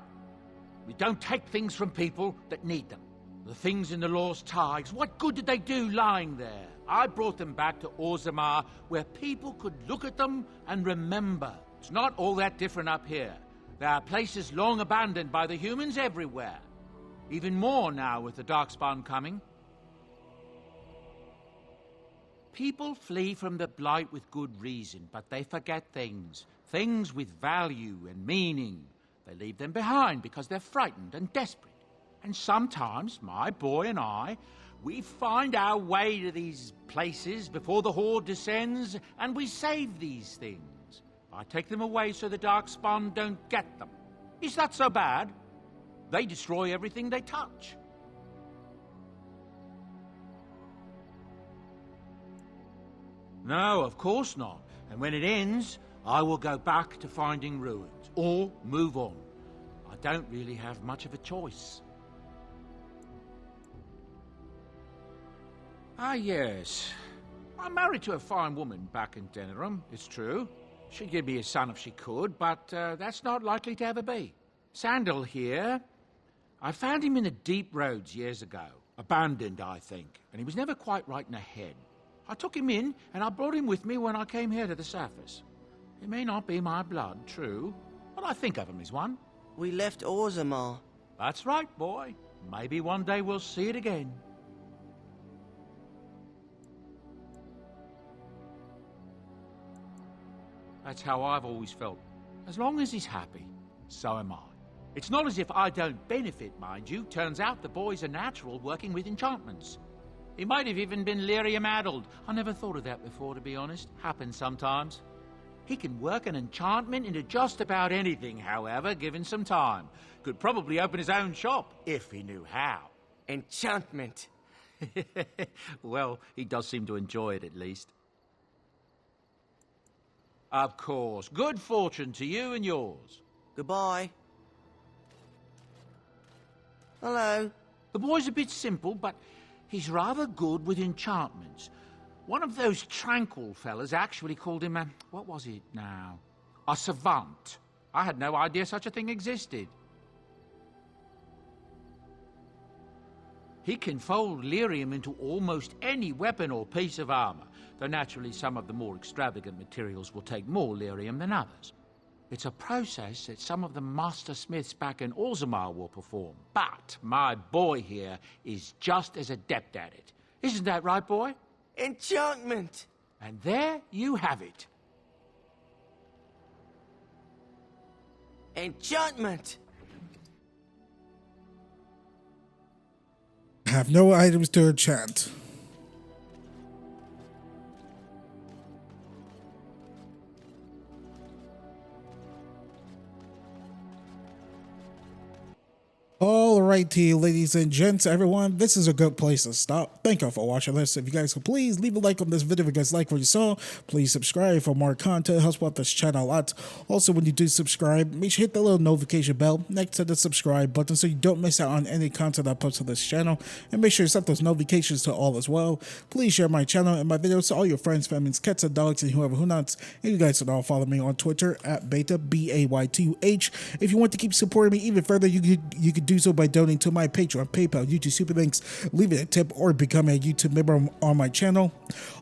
We don't take things from people that need them. The things in the Lost Tigers, what good did they do lying there? I brought them back to Orzammar, where people could look at them and remember. It's not all that different up here. There are places long abandoned by the humans everywhere. Even more now with the Darkspawn coming. People flee from the Blight with good reason, but they forget things. Things with value and meaning. They leave them behind because they're frightened and desperate. And sometimes, my boy and I, we find our way to these places before the Horde descends, and we save these things. I take them away so the Darkspawn don't get them. Is that so bad? They destroy everything they touch. No, of course not. And when it ends, I will go back to finding ruins, or move on. I don't really have much of a choice. Ah, yes. I'm married to a fine woman back in Denerim, it's true. She'd give me a son if she could, but that's not likely to ever be. Sandal here, I found him in the deep roads years ago. Abandoned, I think, and he was never quite right in the head. I took him in, and I brought him with me when I came here to the surface. He may not be my blood, true, but I think of him as one. We left Orzammar. That's right, boy. Maybe one day we'll see it again. That's how I've always felt. As long as he's happy, so am I. It's not as if I don't benefit, mind you. Turns out the boy's a natural working with enchantments. He might have even been lyrium-addled. I never thought of that before, to be honest. Happens sometimes. He can work an enchantment into just about anything, however, given some time. Could probably open his own shop, if he knew how. Enchantment. Well, he does seem to enjoy it, at least. Of course. Good fortune to you and yours. Goodbye. Hello. The boy's a bit simple, but he's rather good with enchantments. One of those tranquil fellas actually called him a... what was it now? A savant. I had no idea such a thing existed. He can fold lyrium into almost any weapon or piece of armor, though naturally some of the more extravagant materials will take more lyrium than others. It's a process that some of the master smiths back in Orzammar will perform, but my boy here is just as adept at it. Isn't that right, boy? Enchantment! And there you have it. Enchantment! Have no items to enchant. Alrighty, ladies and gents, everyone, this is a good place to stop. Thank you for watching this. If you guys could please leave a like on this video if you guys like what you saw. Please subscribe for more content. It helps out this channel a lot. Also, when you do subscribe, make sure you hit the little notification bell next to the subscribe button so you don't miss out on any content I post to this channel. And make sure you set those notifications to all as well. Please share my channel and my videos to all your friends, families, cats, and dogs, and whoever who nots. And you guys should all follow me on Twitter at Baytuh, B-A-Y-T-U-H. If you want to keep supporting me even further, you could do so by donating to my Patreon, PayPal, YouTube Super Links, leaving a tip, or becoming a YouTube member on my channel.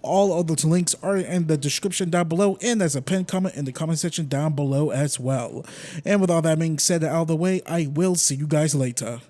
All of those links are in the description down below, and there's a pinned comment in the comment section down below as well. And with all that being said out of the way, I will see you guys later.